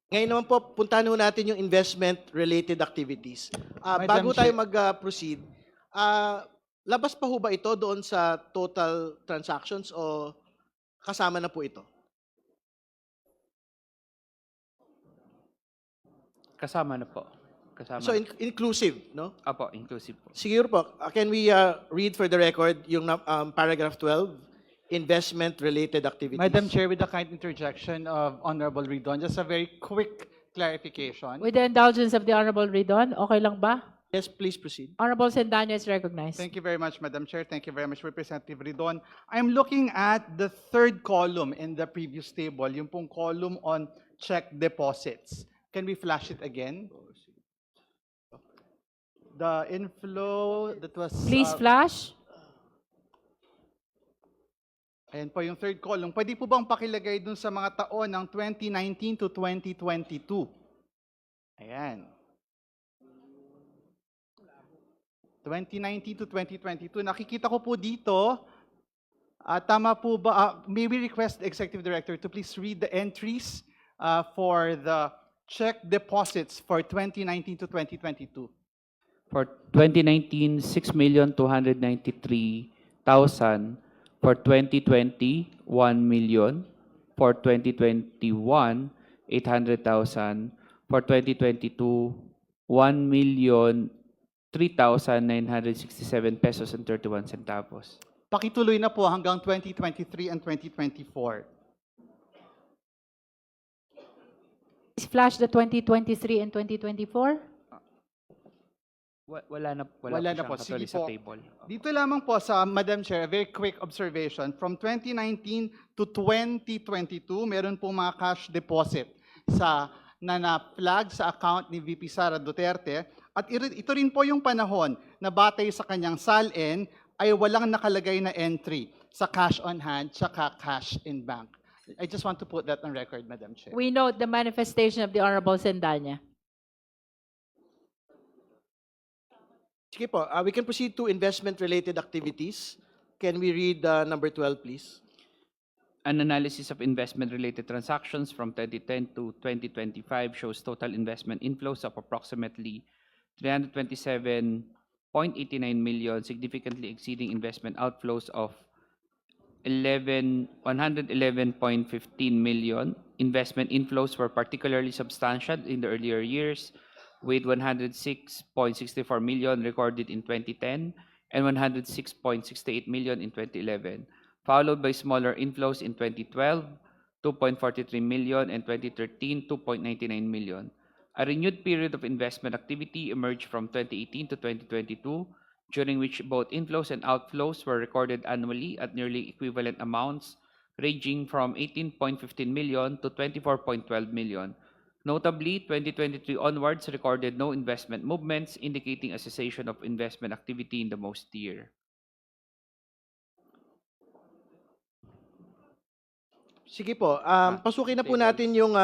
Ngayon naman po, puntahan ho natin yung investment-related activities. Madam Bago tayo Chair. mag-proceed, labas pa ho ba ito doon sa total transactions o kasama na po ito? Kasama na po. Kasama. So inclusive, no? Apo, inclusive po. Siguro po, can we read for the record yung paragraph 12, investment-related activities? Madam Chair, with the kind interjection of Honorable Ridon, just a very quick clarification. With the indulgence of the Honorable Ridon, okay lang ba? Yes, please proceed. Honorable Sendanya is recognized. Thank you very much, Madam Chair. Thank you very much, Representative Ridon. I'm looking at the third column in the previous table, yung pong column on check deposits. Can we flash it again? The inflow that was... Please flash. Ayan po yung third column. Pwede po bang pakilagay dun sa mga taon ng 2019 to 2022? Ayan. 2019 to 2022. Nakikita ko po dito, tama po ba, may we request the Executive Director to please read the entries for the check deposits for 2019 to 2022. For 2019, 6,293,000. For 2020, 1 million. For 2021, 800,000. For 2022, 1,003,967 pesos and 31 centavos. Pakituloy na po hanggang 2023 and 2024. Please flash the 2023 and 2024. Wala na po Sige sa po. table. Dito lamang po sa Madam Chair, a very quick observation. From 2019 to 2022, meron po mga cash deposit na na-flag sa account ni VP Sara Duterte. At ito rin po yung panahon na batay sa kanyang SALN ay walang nakalagay na entry sa cash on hand tsaka cash in bank. I just want to put that on record, Madam Chair. We note the manifestation of the Honorable Sendanya. Sige po, we can proceed to investment-related activities. Can we read number 12, please? An analysis of investment-related transactions from 2010 to 2025 shows total investment inflows of approximately 327.89 million, significantly exceeding investment outflows of 111.15 million. Investment inflows were particularly substantial in the earlier years, with 106.64 million recorded in 2010 and 106.68 million in 2011, followed by smaller inflows in 2012, 2.43 million, and 2013, 2.99 million. A renewed period of investment activity emerged from 2018 to 2022, during which both inflows and outflows were recorded annually at nearly equivalent amounts, ranging from 18.15 million to 24.12 million. Notably, 2023 onwards recorded no investment movements, indicating a cessation of investment activity in the most year. Sige po, pasukin na po natin yung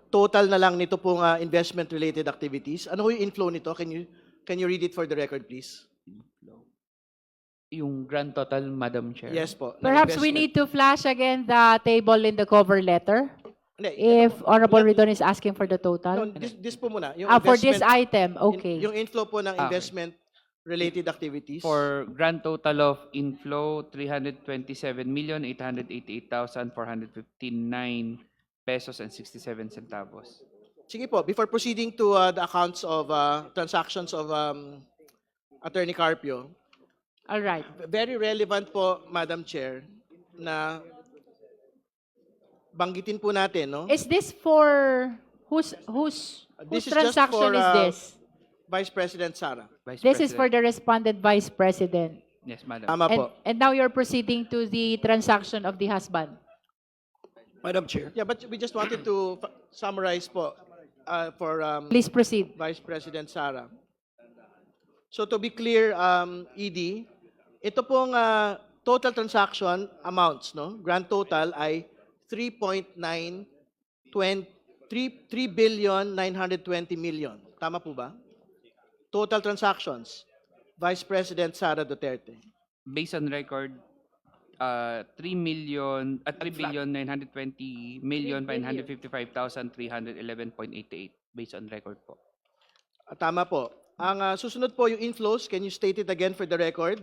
total na lang nito pong investment-related activities. Ano yung inflow nito? Can you read it for the record, please? Yung grand total, Madam Chair? Yes po. ng Perhaps we investment. need to flash again the table in the cover letter. Hindi, If ito po, Honorable tulad- Ridon is asking for the No, total? this po muna. Yung For this investment- item, okay. Yung inflow po ng Okay. investment-related activities. For grand total of inflow, 327,888,459 pesos and 67 centavos. Sige po, before proceeding to the accounts of transactions of Attorney Carpio, All right. very relevant po, Madam Chair, na banggitin po natin, no? Is this for whose This is just transaction for, is this? Vice President Sara. Vice This is for President. the respondent vice president. Yes, madam. Tama po. And now you're proceeding to the transaction of the husband. Madam Chair. Yeah, but we just wanted to summarize po for Please proceed. Vice President Sara. So to be clear, ED, ito pong total transaction amounts, no? Grand total ay 3.920 million. Tama po ba? Total transactions, Vice President Sara Duterte. Based on record, 3,920,555,311.88 based on record po. Tama po. Ang susunod po yung inflows, can you state it again for the record?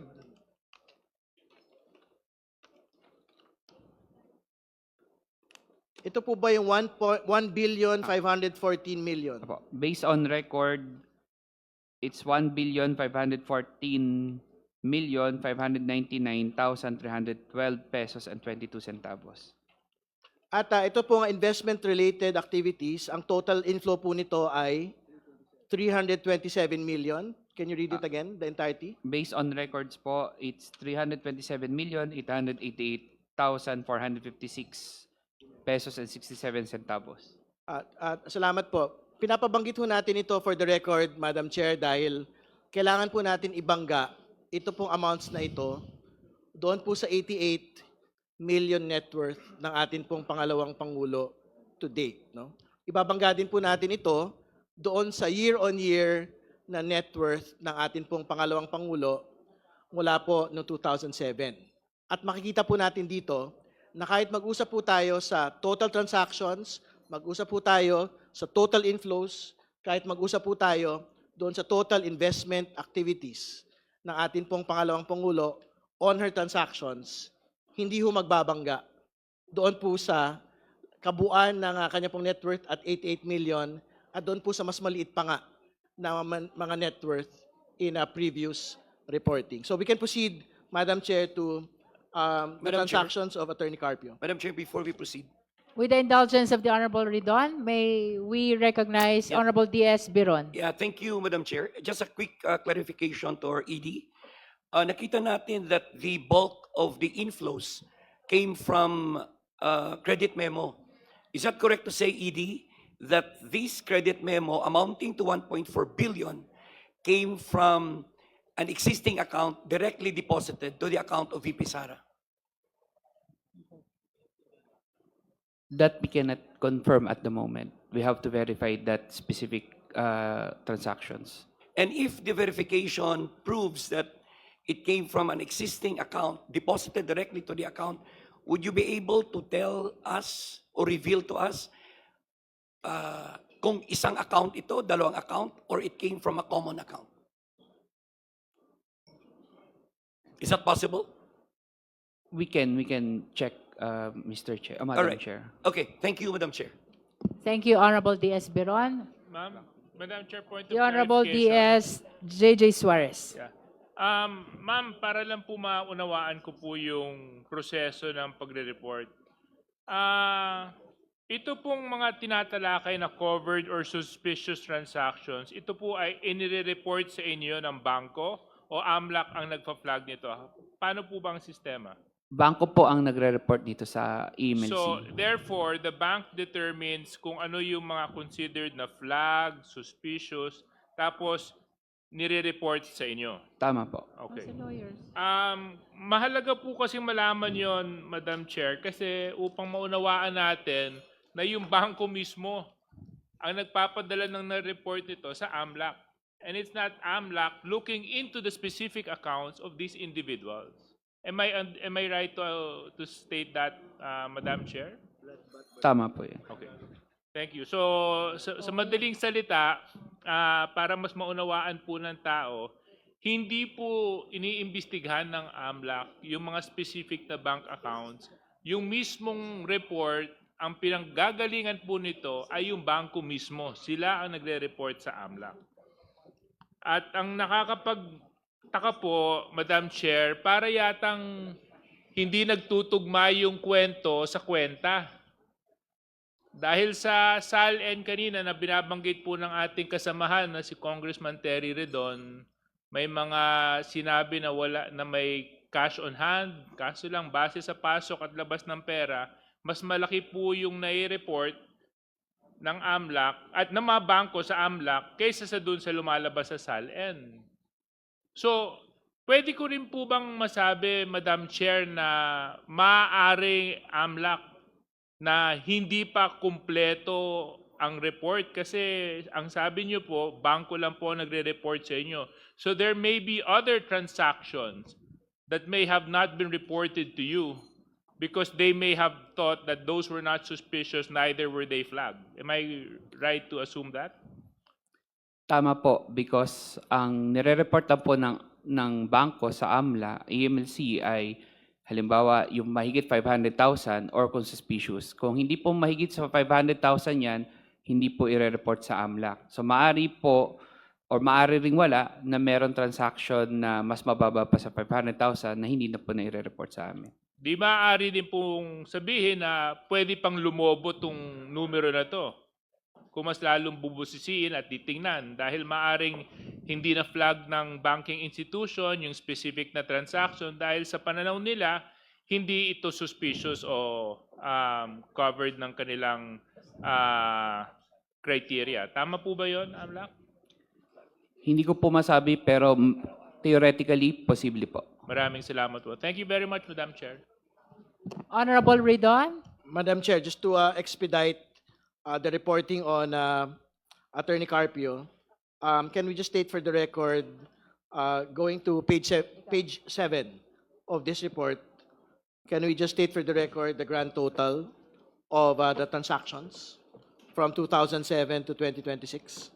Ito po ba yung 1,514 million? Apo. Based on record, it's 1,514,599,312 pesos and 22 centavos. At ito po ang investment-related activities. Ang total inflow po nito ay 327 million. Can you read it again, the entirety? Based on records po, it's 327,888,456 pesos and 67 centavos. Salamat po. Pinapabanggit po natin ito for the record, Madam Chair, dahil kailangan po natin ibangga ito pong amounts na ito doon po sa 88 million net worth ng atin pong pangalawang Pangulo to date. No? Ibabangga din po natin ito doon sa year-on-year na net worth ng atin pong pangalawang Pangulo mula po noong 2007. At makikita po natin dito na kahit mag-usap po tayo sa total transactions, mag-usap po tayo sa total inflows, kahit mag-usap po tayo doon sa total investment activities ng atin pong pangalawang Pangulo on her transactions, hindi ho magbabangga doon po sa kabuuan ng kanya pong net worth at 88 million at doon po sa mas maliit pa nga na mga net worth in a previous reporting. So we can proceed, Madam Chair, to the Madam Chair. transactions of Attorney Carpio. Madam Chair, before we proceed. With the indulgence of the Honorable Ridon, may we recognize Honorable D.S. Biron. Yeah, thank you, Madam Chair. Just a quick clarification to our ED. Nakita natin that the bulk of the inflows came from credit memo. Is that correct to say, ED, that this credit memo amounting to 1.4 billion came from an existing account directly deposited to the account of VP Sara? That we cannot confirm at the moment. We have to verify that specific transactions. And if the verification proves that it came from an existing account, deposited directly to the account, would you be able to tell us or reveal to us kung isang account ito, dalawang account, or it came from a common account? Is that possible? We can check, Mr. Chair, Madam Alright. Chair. Okay, thank you, Madam Chair. Thank you, Honorable D.S. Biron. Ma'am, Madam Chair, point of The Honorable clarification. D.S. J.J. Suarez. Yeah. Ma'am, para lang po maunawaan ko po yung proseso ng pagre-report. Ito pong mga tinatalakay na covered or suspicious transactions, ito po ay inire-report sa inyo ng bangko o AMLAC ang nagpa-flag nito? Paano po ba ang sistema? Bangko po ang nagre-report dito sa email. So, therefore, the bank determines kung ano yung mga considered na flag, suspicious, tapos nire-report sa inyo. Tama po. Okay. Mahalaga po kasi malaman yon, Madam Chair, kasi upang maunawaan natin na yung bangko mismo ang nagpapadala ng na-report nito sa AMLAC. And it's not AMLAC looking into the specific accounts of these individuals. Am I right to state that, Madam Chair? Tama po yun. Okay. Thank you. So, sa madaling salita, para mas maunawaan po ng tao, hindi po iniimbestigahan ng AMLAC yung mga specific na bank accounts. Yung mismong report, ang pinanggagalingan po nito ay yung bangko mismo. Sila ang nagre-report sa AMLAC. At ang nakakapagtaka po, Madam Chair, para yatang hindi nagtutugma yung kwento sa kwenta. Dahil sa SALN kanina na binabanggit po ng ating kasamahan na si Congressman Terry Redon, may mga sinabi na wala na may cash on hand, kaso lang base sa pasok at labas ng pera, mas malaki po yung nai-report ng AMLAC at ng mga bangko sa AMLAC kaysa sa dun sa lumalabas sa SALN. So, pwede ko rin po bang masabi, Madam Chair, na maaari AMLAC na hindi pa kumpleto ang report kasi ang sabi niyo po, bangko lang po nagre-report sa inyo. So there may be other transactions that may have not been reported to you because they may have thought that those were not suspicious, neither were they flagged. Am I right to assume that? Tama po, because ang nire-report lang po ng bangko sa AMLA, AMLC ay halimbawa yung mahigit 500,000 or kung suspicious. Kung hindi po mahigit sa 500,000 yan, hindi po i-report sa AMLAC. So maari po or maari ring wala na meron transaction na mas mababa pa sa 500,000 na hindi na po na i-report sa amin. Di maaari din pong sabihin na pwede pang lumobo tong numero na to kung mas lalong bubusisiin at titingnan dahil maaring hindi na flag ng banking institution yung specific na transaction dahil sa pananaw nila hindi ito suspicious o covered ng kanilang criteria. Tama po ba yun, AMLAC? Hindi ko po masabi pero theoretically, posible po. Maraming salamat po. Thank you very much, Madam Chair. Honorable Redon? Madam Chair, just to expedite the reporting on Attorney Carpio, can we just state for the record, going to page 7 of this report, can we just state for the record the grand total of the transactions from 2007 to 2026?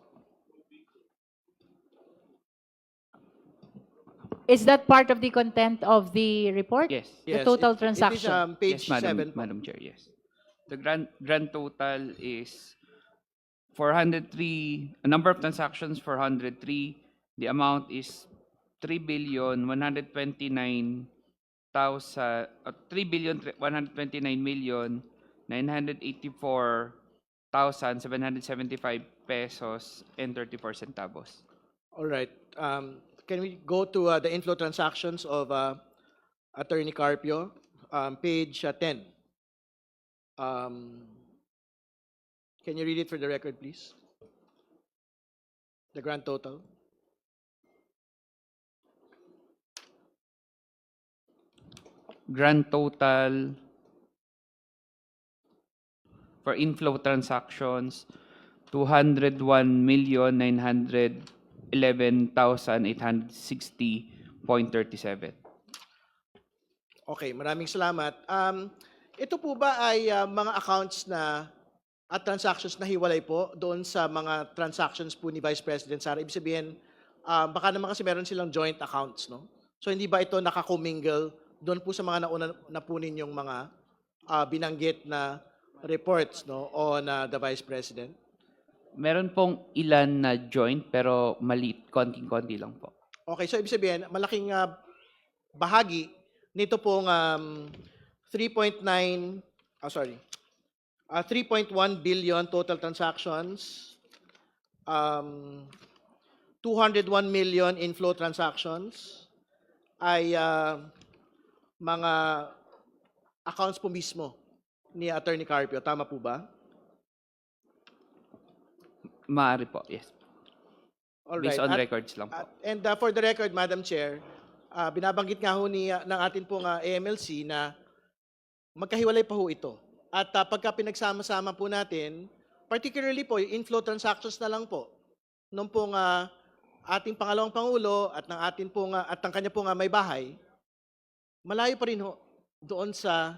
Is that part of the content of the report? Yes. The total It is transaction? page Yes, 7. Madam Chair, yes. The grand total is 403, a number of transactions 403. The amount is 3,129,984,775 pesos and 34 centavos. All right. Can we go to the inflow transactions of Attorney Carpio? Page 10. Can you read it for the record, please? The grand total. Grand total for inflow transactions, 201,911,860.37. Okay, maraming salamat. Ito po ba ay mga accounts na at transactions na hiwalay po doon sa mga transactions po ni Vice President Sara? Ibig sabihin, baka naman kasi meron silang joint accounts, no? So hindi ba ito nakakomingle doon po sa mga nauna na po ninyong mga binanggit na reports, no, on the Vice President? Meron pong ilan na joint pero maliit, konting-konti lang po. Okay, so ibig sabihin, malaking bahagi nito pong 3.1 billion total transactions, 201 million inflow transactions ay mga accounts po mismo ni Attorney Carpio. Tama po ba? Maaari po, yes. All Based right. on records lang po. And for the record, Madam Chair, binabanggit nga ho ng atin pong AMLC na magkahiwalay pa ho ito. At pagka pinagsama-sama po natin, particularly po, yung inflow transactions na lang po, nung pong ating pangalawang Pangulo at ng atin pong, at ng kanya pong may bahay, malayo pa rin ho doon sa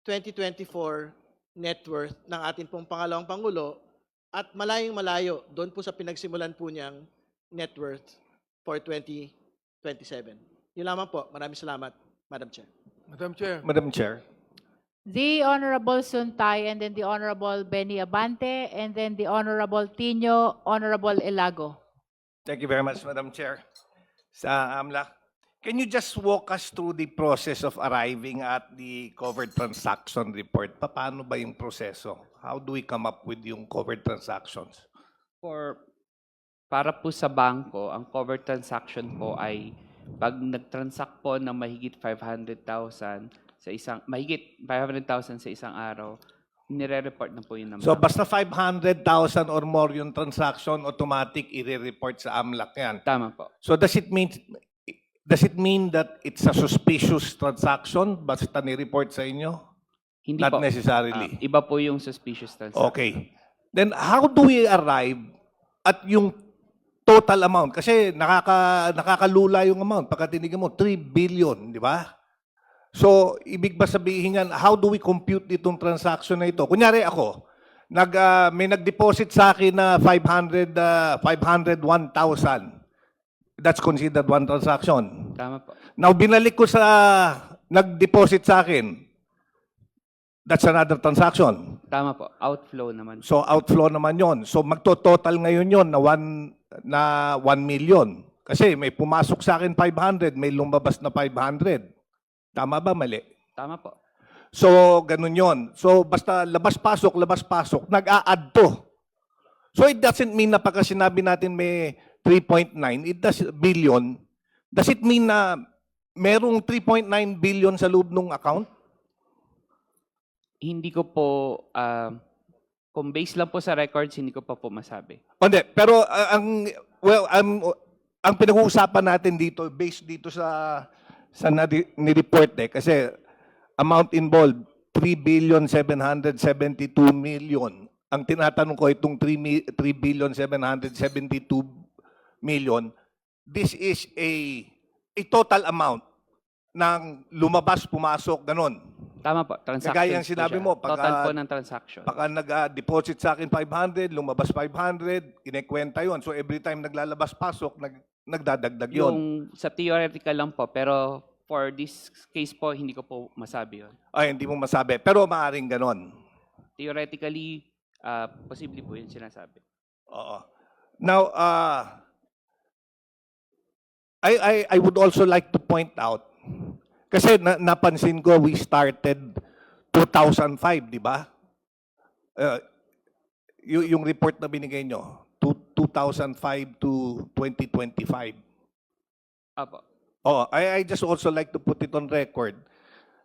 2024 net worth ng ating pong pangalawang Pangulo at malayong malayo doon po sa pinagsimulan po niyang net worth for 2027. Yun lamang po. Maraming salamat, Madam Chair. Madam Chair. Madam Chair. The Honorable Suntay, and then the Honorable Benny Abante, and then the Honorable Tino, Honorable Elago. Thank you very much, Madam Chair. Sa AMLAC, can you just walk us through the process of arriving at the covered transaction report? Paano ba yung proseso? How do we come up with yung covered transactions? Para po sa bangko, ang covered transaction po ay pag nag-transact po ng mahigit 500,000 sa mahigit 500,000 sa isang araw, nire-report na po yun ng So bangko. basta 500,000 or more yung transaction, automatic i-report sa AMLAC yan. Tama po. So does it mean that it's a suspicious transaction basta ni-report sa inyo? Hindi Not po. necessarily. Iba po yung suspicious transaction. Okay. Then how do we arrive at yung total amount? Kasi nakakalula yung amount. Pagka tinignan mo, 3 billion, di ba? So, ibig ba sabihin yan, how do we compute itong transaction na ito? Kunyari ako, may nag-deposit sa akin na 501,000. That's considered one transaction. Tama po. Now, binalik ko sa nag-deposit sa akin. That's another transaction. Tama po. Outflow naman. So, outflow naman yon. So, magto-total ngayon yon na 1 million. Kasi may pumasok sa akin 500, may lumabas na 500. Tama ba? Mali? Tama po. So, ganun yon. So, basta labas-pasok, nag-a-add to. So, it doesn't mean na pagka sinabi natin may 3.9 billion, does it mean na merong 3.9 billion sa loob ng account? Hindi ko po, kung base lang po sa records, hindi ko pa po masabi. Hindi, pero ang pinag-uusapan natin dito, based dito sa ni-report kasi amount involved, 3,772,000,000. Ang tinatanong ko itong 3,772,000,000, this is a total amount ng lumabas, pumasok, ganon. Tama po. Transactions Kagaya ang po sinabi siya. mo, Total po ng transaction. Baka nag-deposit sa akin 500, lumabas 500, kinekwenta yon. So every time naglalabas-pasok, nagdadagdag yon. Yung sa theoretical lang po, pero for this case po, hindi ko po masabi yun. Ay, hindi mo masabi. Pero maaaring ganon. Theoretically, posible po yun sinasabi. Oo. Now, I would also like to point out, kasi napansin ko, we started 2005, di ba? Yung report na binigay nyo, 2005 to 2025. Apo. Oh, I just also like to put it on record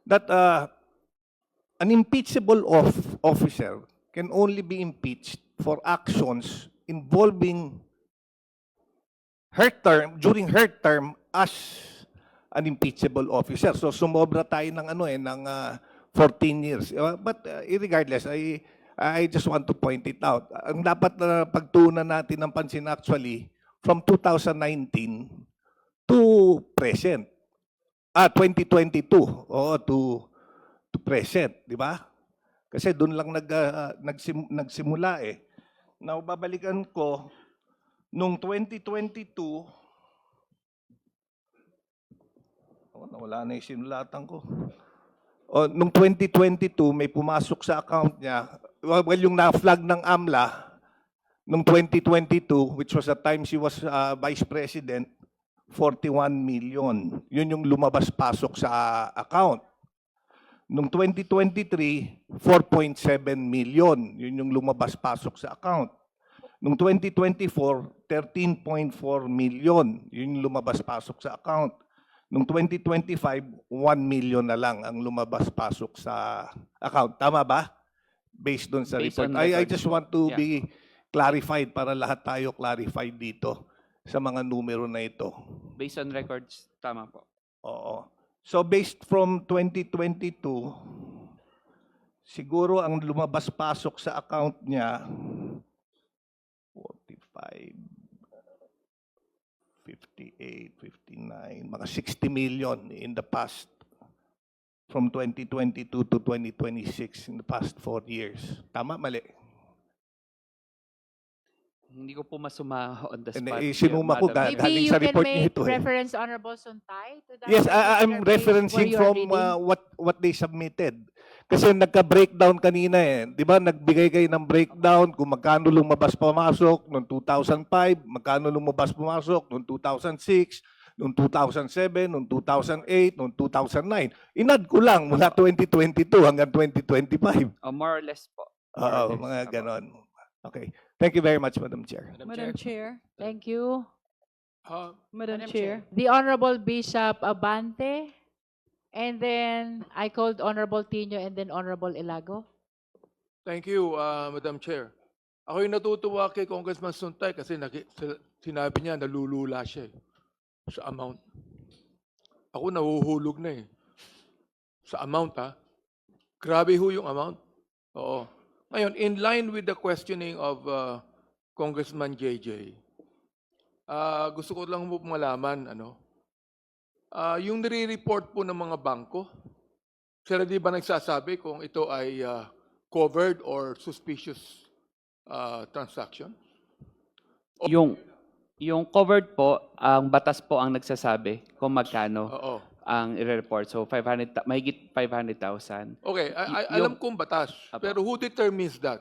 that an impeachable officer can only be impeached for actions involving during her term as an impeachable officer. So sumobra tayo ng 14 years. But regardless, I just want to point it out. Ang dapat na pagtuunan natin ng pansin actually from 2019 to present. 2022 to present, di ba? Kasi doon lang nagsimula eh. Now, babalikan ko, nung 2022, nawala na yung sinulatan ko. Nung 2022, may pumasok sa account niya, well, yung na-flag ng AMLA, nung 2022, which was the time she was Vice President, 41 million. Yun yung lumabas-pasok sa account. Nung 2023, 4.7 million. Yun yung lumabas-pasok sa account. Nung 2024, 13.4 million. Yun yung lumabas-pasok sa account. Nung 2025, 1 million na lang ang lumabas-pasok sa account. Tama ba? Based on sa Based report. on I records. just want to Yeah. be clarified para lahat tayo clarified dito sa mga numero na ito. Based on records, tama po. Oo. So based from 2022, siguro ang lumabas-pasok sa account niya 45, 58, 59, mga 60 million in the past from 2022 to 2026 in the past 4 years. Tama, mali? Hindi ko po masuma on the Hindi, spot. sinuma ko Madam galing Chair. Maybe you sa can report niyo make ito eh. reference, Honorable Suntay, to that Yes, particular I'm page where referencing you are from reading. what they submitted. Kasi nagka-breakdown kanina eh. Di ba, nagbigay kayo ng breakdown kung magkano lumabas pumasok noong 2005, magkano lumabas pumasok noong 2006, noong 2007, noong 2008, noong 2009. Inad ko lang mula 2022 hanggang 2025. More or less po. More Oo, or less. mga Apo. ganon. Okay. Thank you very much, Madam Chair. Madam Chair. Thank you. Madam Chair. The Honorable Bishop Abante, and then I called Honorable Tino and then Honorable Ilago. Thank you, Madam Chair. Ako'y natutuwa kay Congressman Suntay kasi sinabi niya nalulula siya sa amount. Ako nahuhulog na eh. Sa amount ha. Grabe ho yung amount. Oo. Ngayon, in line with the questioning of Congressman JJ, gusto ko lang po malaman, yung nire-report po ng mga bangko, sila di ba nagsasabi kung ito ay covered or suspicious transaction? Yung covered po, ang batas po ang nagsasabi kung magkano Oo. ang i-report. So, mahigit 500,000. Okay, Yung- alam kong batas. Apo. Pero who determines that?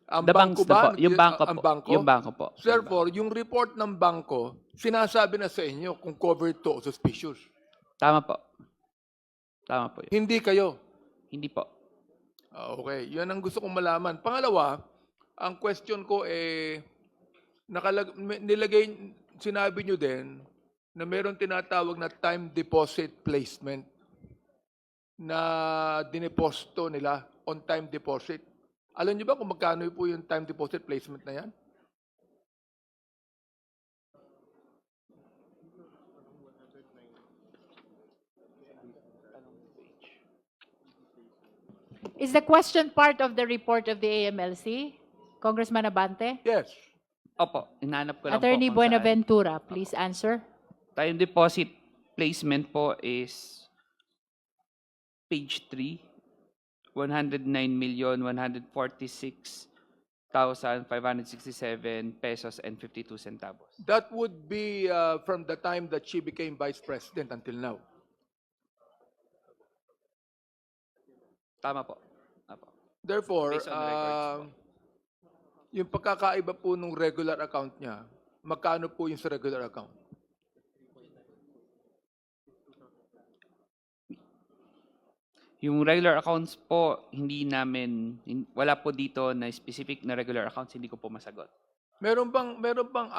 Ang The bangko banks na ba? po. Yung bangko Ang po. bangko? Yung bangko po. Therefore, yung report ng bangko, sinasabi na sa inyo kung covered to o suspicious. Tama po. Tama po. Hindi kayo. Hindi po. Okay, yan ang gusto kong malaman. Pangalawa, ang question ko sinabi nyo din na meron tinatawag na time deposit placement na dineposito nila on time deposit. Alam nyo ba kung magkano po yung time deposit placement na yan? Is the question part of the report of the AMLC? Congressman Abante? Yes. Opo, inaanap ko lang Attorney po kung saan. Buenaventura, please answer. Time deposit placement po is page 3, 109,146,567 pesos and 52 centavos. That would be from the time that she became vice president until now. Tama po. Opo. Therefore, Based on records po. yung pagkakaiba po nung regular account niya, magkano po yung sa regular account? Yung regular accounts po, wala po dito na specific na regular accounts, hindi ko po masagot. Meron bang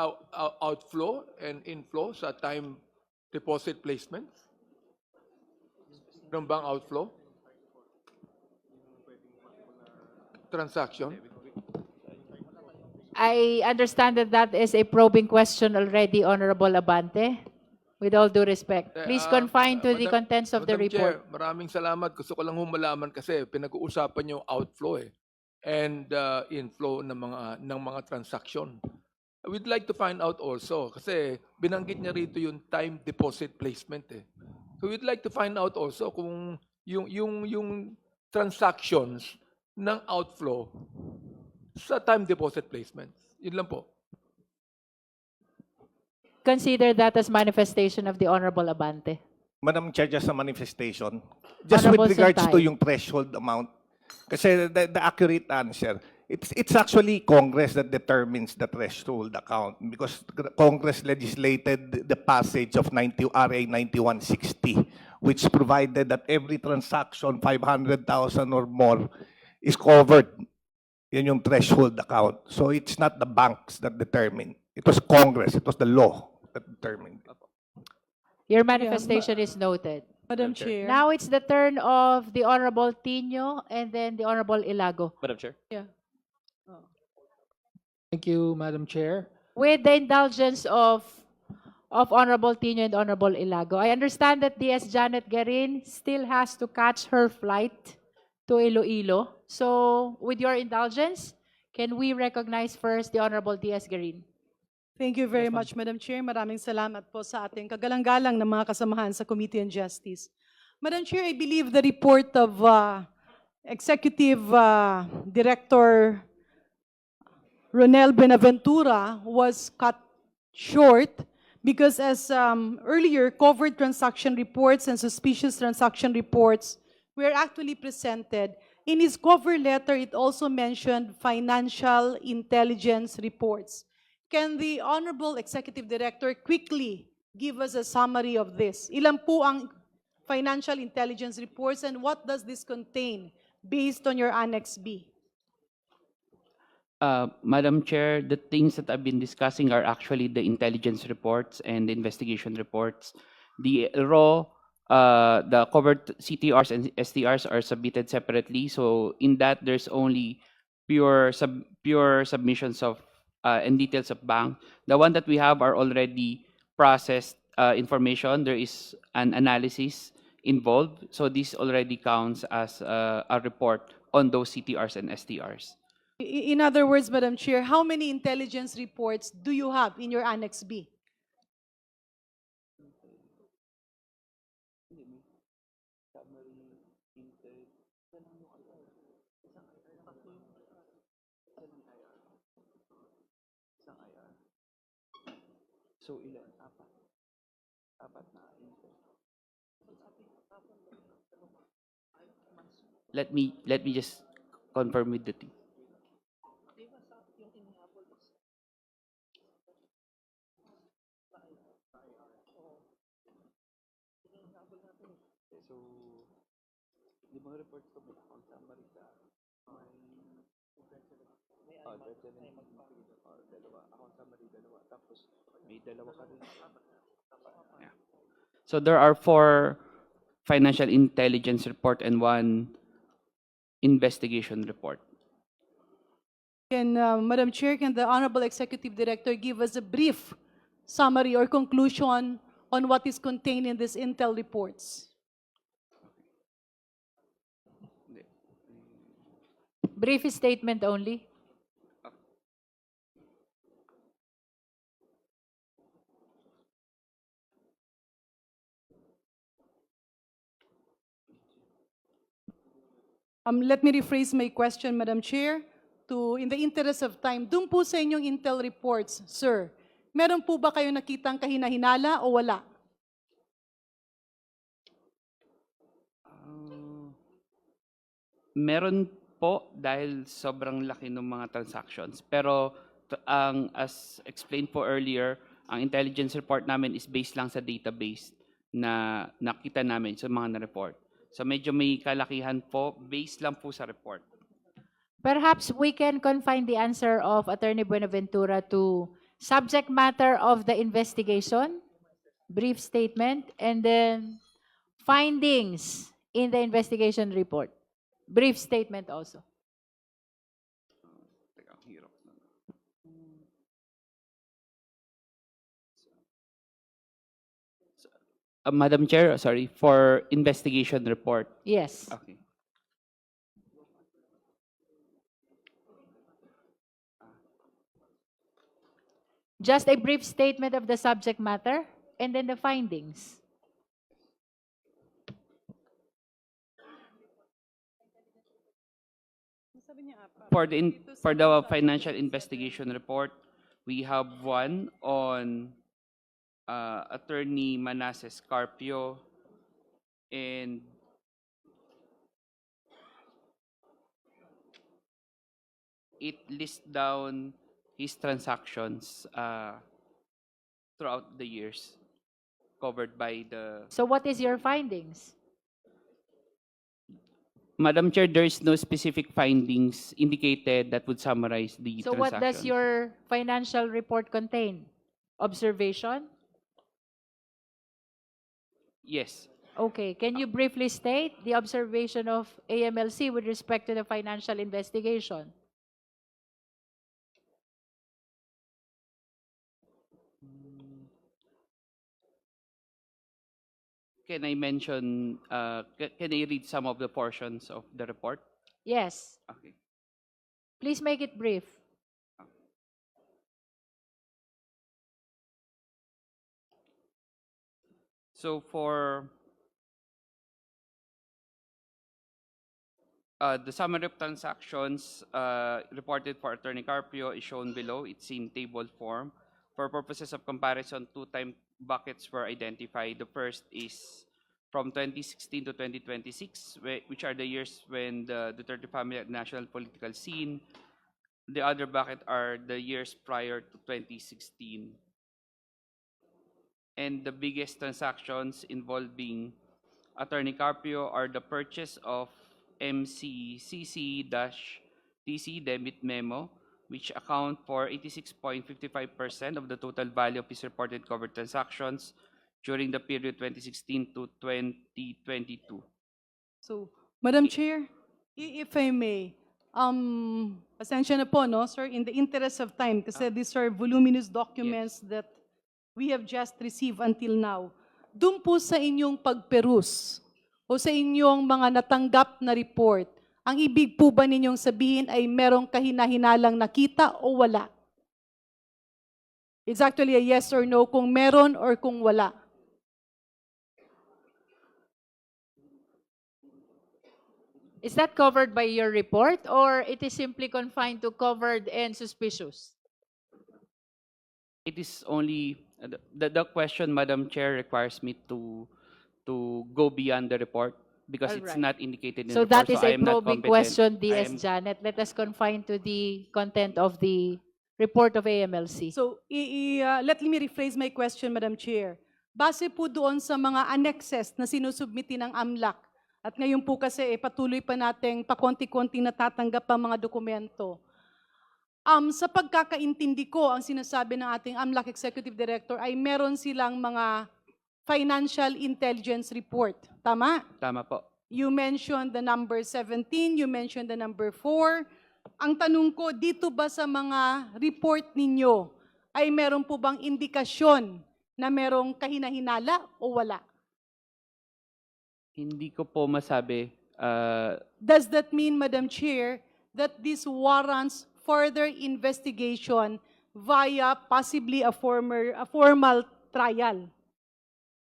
outflow and inflow sa time deposit placements? Meron bang outflow? Transaction? I understand that that is a probing question already, Honorable Abante. With all due respect, please confine to the contents of the Madam report. Chair, maraming salamat. Gusto ko lang humalaman kasi pinag-uusapan yung outflow and inflow ng mga transaction. We'd like to find out also kasi binanggit niya rito yung time deposit placement So we'd like to find out also kung yung transactions ng outflow sa time deposit placements. Yun lang po. Consider that as manifestation of the Honorable Abante. Madam Chair, just a manifestation. Just Honorable with regards to Suntay. yung threshold amount, kasi the accurate answer, it's actually Congress that determines the threshold account because Congress legislated the passage of RA 9160, which provided that every transaction 500,000 or more is covered. Yun yung threshold account. So it's not the banks that determine. It was Congress. It was the law that determined. Your manifestation is noted. Madam Chair. Now it's the turn of the Honorable Tino and then the Honorable Ilago. Madam Chair. Yeah. Thank you, Madam Chair. With the indulgence of Honorable Tino and Honorable Ilago, I understand that DS Janet Garin still has to catch her flight to Iloilo. So, with your indulgence, can we recognize first the Honorable DS Garin? Thank you very much, Madam Chair. Maraming salamat po sa ating kagalang-galang na mga kasamahan sa Committee on Justice. Madam Chair, I believe the report of Executive Director Ronel Benaventura was cut short because as earlier, covered transaction reports and suspicious transaction reports were actually presented. In his cover letter, it also mentioned financial intelligence reports. Can the Honorable Executive Director quickly give us a summary of this? Ilan po ang financial intelligence reports and what does this contain based on your Annex B? Madam Chair, the things that I've been discussing are actually the intelligence reports and the investigation reports. The the covered CTRs and STRs are submitted separately. So in that, there's only pure submissions of and details of bank. The one that we have are already processed information. There is an analysis involved. So this already counts as a report on those CTRs and STRs. In other words, Madam Chair, how many intelligence reports do you have in your Annex B? So ilan? Apat. Apat na. Let me just confirm with the team. So, limang reports ko ba account summary ka? Dalawa. Account summary, dalawa. Tapos, may dalawa ka rin. Yeah. So there are 4 financial intelligence report and 1 investigation report. Can, Madam Chair, can the Honorable Executive Director give us a brief summary or conclusion on what is contained in these intel reports? Brief statement only. Let me rephrase my question, Madam Chair, in the interest of time. Doon po sa inyong intel reports, sir, meron po ba kayo nakitang kahina-hinala o wala? Meron po dahil sobrang laki ng mga transactions. Pero as explained po earlier, ang intelligence report namin is based lang sa database na nakita namin sa mga na-report. So medyo may kalakihan po, based lang po sa report. Perhaps we can confine the answer of Attorney Buenaventura to subject matter of the investigation, brief statement, and then findings in the investigation report. Brief statement also. Madam Chair, sorry, for investigation report. Yes. Okay. Just a brief statement of the subject matter and then the findings. For the financial investigation report, we have one on Attorney Manasseh Carpio, and it lists down his transactions throughout the years covered by the... So what is your findings? Madam Chair, there is no specific findings indicated that would summarize the So transactions. what does your financial report contain? Observation? Yes. Okay. Can you briefly state the observation of AMLC with respect to the financial investigation? Can I mention, can I read some of the portions of the report? Yes. Okay. Please make it brief. So for The summary of transactions reported for Attorney Carpio is shown below. It's in table form. For purposes of comparison, two-time buckets were identified. The first is from 2016 to 2026, which are the years when the Duterte family had national political scene. The other bucket are the years prior to 2016. And the biggest transactions involving Attorney Carpio are the purchase of MCCC-TC debit memo, which account for 86.55% of the total value of his reported covered transactions during the period 2016 to 2022. So, Madam Chair, if I may, pasensya na po, no, sir, in the interest of time, kasi these are voluminous documents that we have just received until now. Doon po sa inyong pagperus o sa inyong mga natanggap na report, ang ibig po ba ninyong sabihin ay merong kahina-hinalang nakita o wala? It's actually a yes or no kung meron or kung wala. Is that covered by your report or it is simply confined to covered and suspicious? It is only, the question, Madam Chair, requires me to go beyond the report because it's Alright. not indicated in So the report. that is I a am not probing competent. question, I DS am- Janet. Let us confine to the content of the report of AMLC. So, let me rephrase my question, Madam Chair. Base po doon sa mga annexes na sinusubmiti ng AMLAC, at ngayon po kasi patuloy pa nating pakonti-konti natatanggap ang mga dokumento. Sa pagkakaintindi ko, ang sinasabi ng ating AMLAC Executive Director ay meron silang mga financial intelligence report. Tama? Tama po. You mentioned the number 17, you mentioned the number 4. Ang tanong ko, dito ba sa mga report ninyo ay meron po bang indikasyon na merong kahina-hinala o wala? Hindi ko po masabi. Does that mean, Madam Chair, that this warrants further investigation via possibly a formal trial?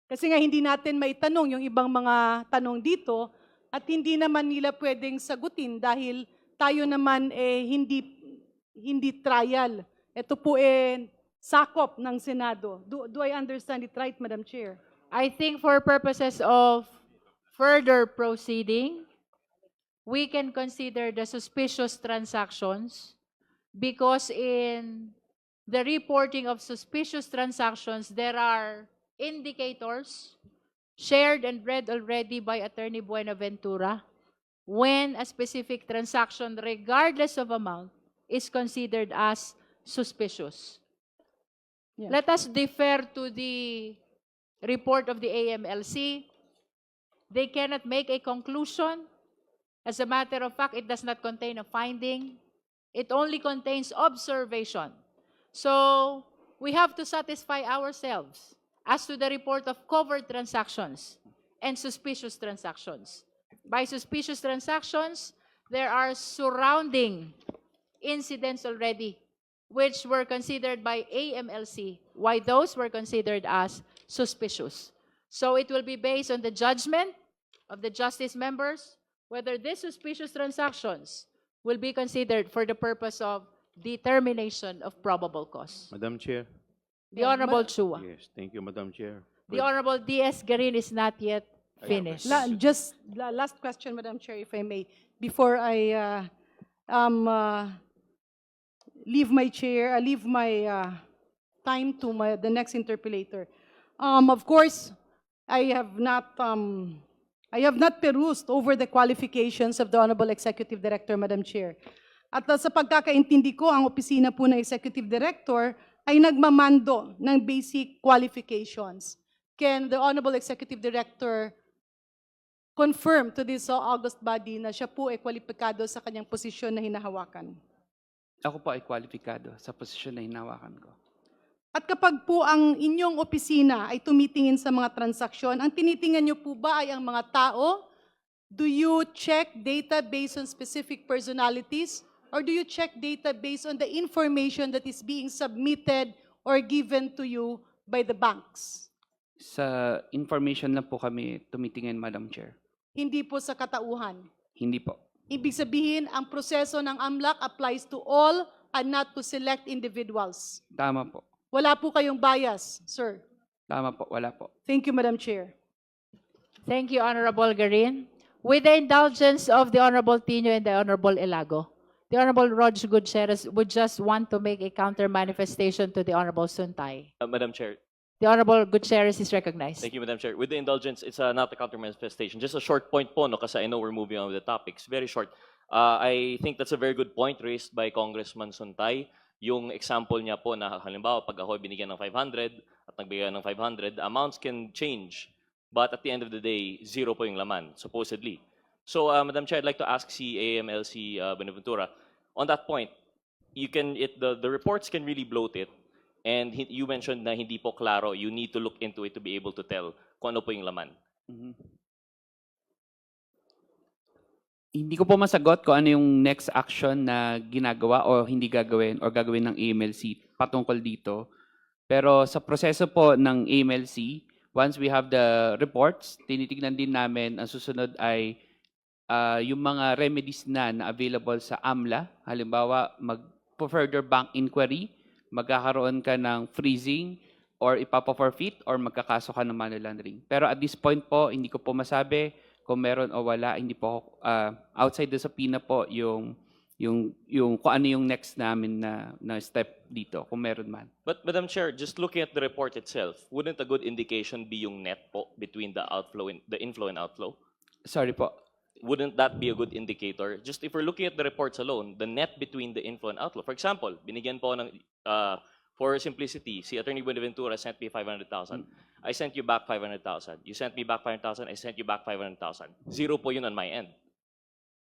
Kasi nga hindi natin maitanong yung ibang mga tanong dito at hindi naman nila pwedeng sagutin dahil tayo naman hindi trial. Ito po sakop ng Senado. Do I understand it right, Madam Chair? I think for purposes of further proceeding, we can consider the suspicious transactions because in the reporting of suspicious transactions, there are indicators shared and read already by Attorney Buenaventura when a specific transaction, regardless of amount, is considered as suspicious. Yeah. Let us defer to the report of the AMLC. They cannot make a conclusion. As a matter of fact, it does not contain a finding. It only contains observation. So, we have to satisfy ourselves as to the report of covered transactions and suspicious transactions. By suspicious transactions, there are surrounding incidents already which were considered by AMLC, why those were considered as suspicious. So it will be based on the judgment of the justice members whether these suspicious transactions will be considered for the purpose of determination of probable cause. Madam Chair. The Honorable Chua. Yes, thank you, Madam Chair. The Honorable DS Garin is not yet finished. Last question, Madam Chair, if I may, before I leave my chair, leave my time to the next interpellator. Of course, I have not perused over the qualifications of the Honorable Executive Director, Madam Chair. At sa pagkakaintindi ko, ang opisina po ng Executive Director ay nagmamando ng basic qualifications. Can the Honorable Executive Director confirm to this August body na siya po ay kwalipikado sa kanyang posisyon na hinahawakan? Ako po ay kwalipikado sa posisyon na hinawakan ko. At kapag po ang inyong opisina ay tumitingin sa mga transaksyon, ang tinitingnan niyo po ba ay ang mga tao? Do you check data based on specific personalities? Or do you check data based on the information that is being submitted or given to you by the banks? Sa information lang po kami tumitingin, Madam Chair. Hindi po sa katauhan. Hindi po. Ibig sabihin, ang proseso ng AMLAC applies to all and not to select individuals. Tama po. Wala po kayong bias, sir. Tama po. Wala po. Thank you, Madam Chair. Thank you, Honorable Garin. With the indulgence of the Honorable Tino and the Honorable Elago, the Honorable Roger Gutierrez would just want to make a counter manifestation to the Honorable Suntay. Madam Chair, The Honorable Gutierrez is recognized. thank you, Madam Chair. With the indulgence, it's not a counter manifestation. Just a short point po, no, kasi I know we're moving on with the topics. Very short. I think that's a very good point raised by Congressman Suntay. Yung example niya po na halimbawa, pag ako binigyan ng 500 at nagbigay ng 500, the amounts can change. But at the end of the day, zero po yung laman, supposedly. So, Madam Chair, I'd like to ask si AMLC Benaventura, on that point, the reports can really bloat it. And you mentioned na hindi po klaro, you need to look into it to be able to tell kung ano po yung laman. Hindi ko po masagot kung ano yung next action na ginagawa o hindi gagawin o gagawin ng AMLC patungkol dito. Pero sa proseso po ng AMLC, once we have the reports, tinitignan din namin, ang susunod ay yung mga remedies na available sa AMLA. Halimbawa, mag-further bank inquiry, magkakaroon ka ng freezing or ipapa-forfeit or magkakaso ka ng money laundering. Pero at this point po, hindi ko po masabi kung meron o wala. Hindi po outside the subpoena po yung kung ano yung next namin na step dito, kung meron man. But Madam Chair, just looking at the report itself, wouldn't a good indication be yung net po between the inflow and outflow? Sorry po. Wouldn't that be a good indicator? Just if we're looking at the reports alone, the net between the inflow and outflow. For example, binigyan po ng, for simplicity, si Attorney Buenaventura sent me 500,000. I sent you back 500,000. You sent me back 500,000. I sent you back 500,000. Zero po yun on my end.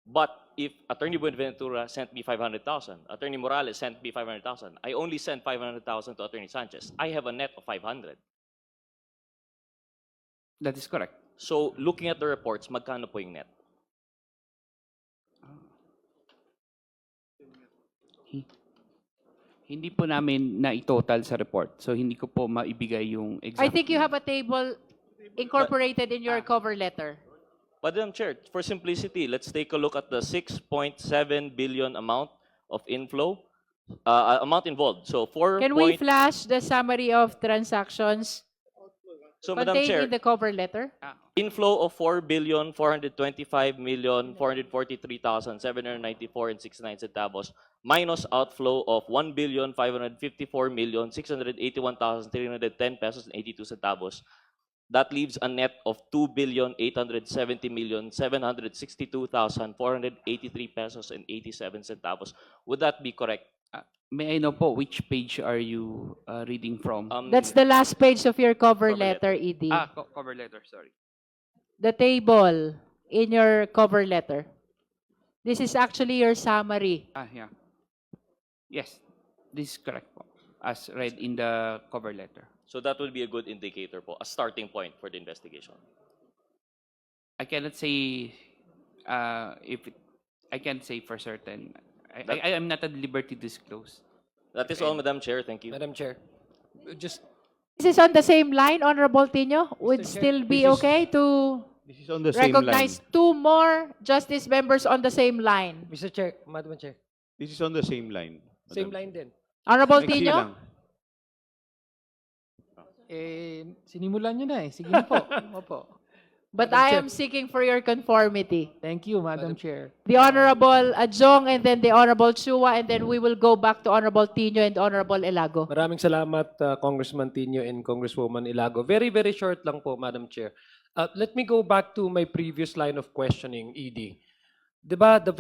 But if Attorney Buenaventura sent me 500,000, Attorney Morales sent me 500,000, I only sent 500,000 to Attorney Sanchez. I have a net of 500. That is correct. So, looking at the reports, magkano po yung net? Hindi po namin na-total sa report. So, hindi ko po maibigay yung exact. I think you have a table incorporated in your cover letter. Madam Chair, for simplicity, let's take a look at the 6.7 billion amount of inflow, amount involved. So, 4. Can we flash the summary of transactions So, Madam contained Chair, in the cover letter? inflow of 4,425,443,794.69 centavos minus outflow of 1,554,681,310 pesos and 82 centavos. That leaves a net of 2,870,762,483 pesos and 87 centavos. Would that be correct? May I know po which page are you reading from? That's the last page of your cover Cover letter, ED. Cover letter, sorry. The table in your cover letter. This is actually your summary. Yeah. Yes, this is correct po, as read in the cover letter. So that would be a good indicator po, a starting point for the investigation. I cannot say I can't say for certain. I am not at liberty to disclose. That is all, Madam Chair. Thank you. Madam Chair, just This is on the same line, Honorable Tino. Would Mr. Chair, still be this is- okay to This is on the same recognize line. two more justice members on the same line. Mr. Chair, Madam Chair, This is on the same line. same Madam. line din. Honorable Maiksi Tino? lang. Sinimulan nyo na eh. Sige na po. Opo. But Madam I Chair. am seeking for your conformity. Thank you, Madam Chair. The Honorable Adjong and then the Honorable Chua and then we will go back to Honorable Tino and Honorable Elago. Maraming salamat, Congressman Tino and Congresswoman Ilago. Very, very short lang po, Madam Chair. Let me go back to my previous line of questioning, ED. Diba, the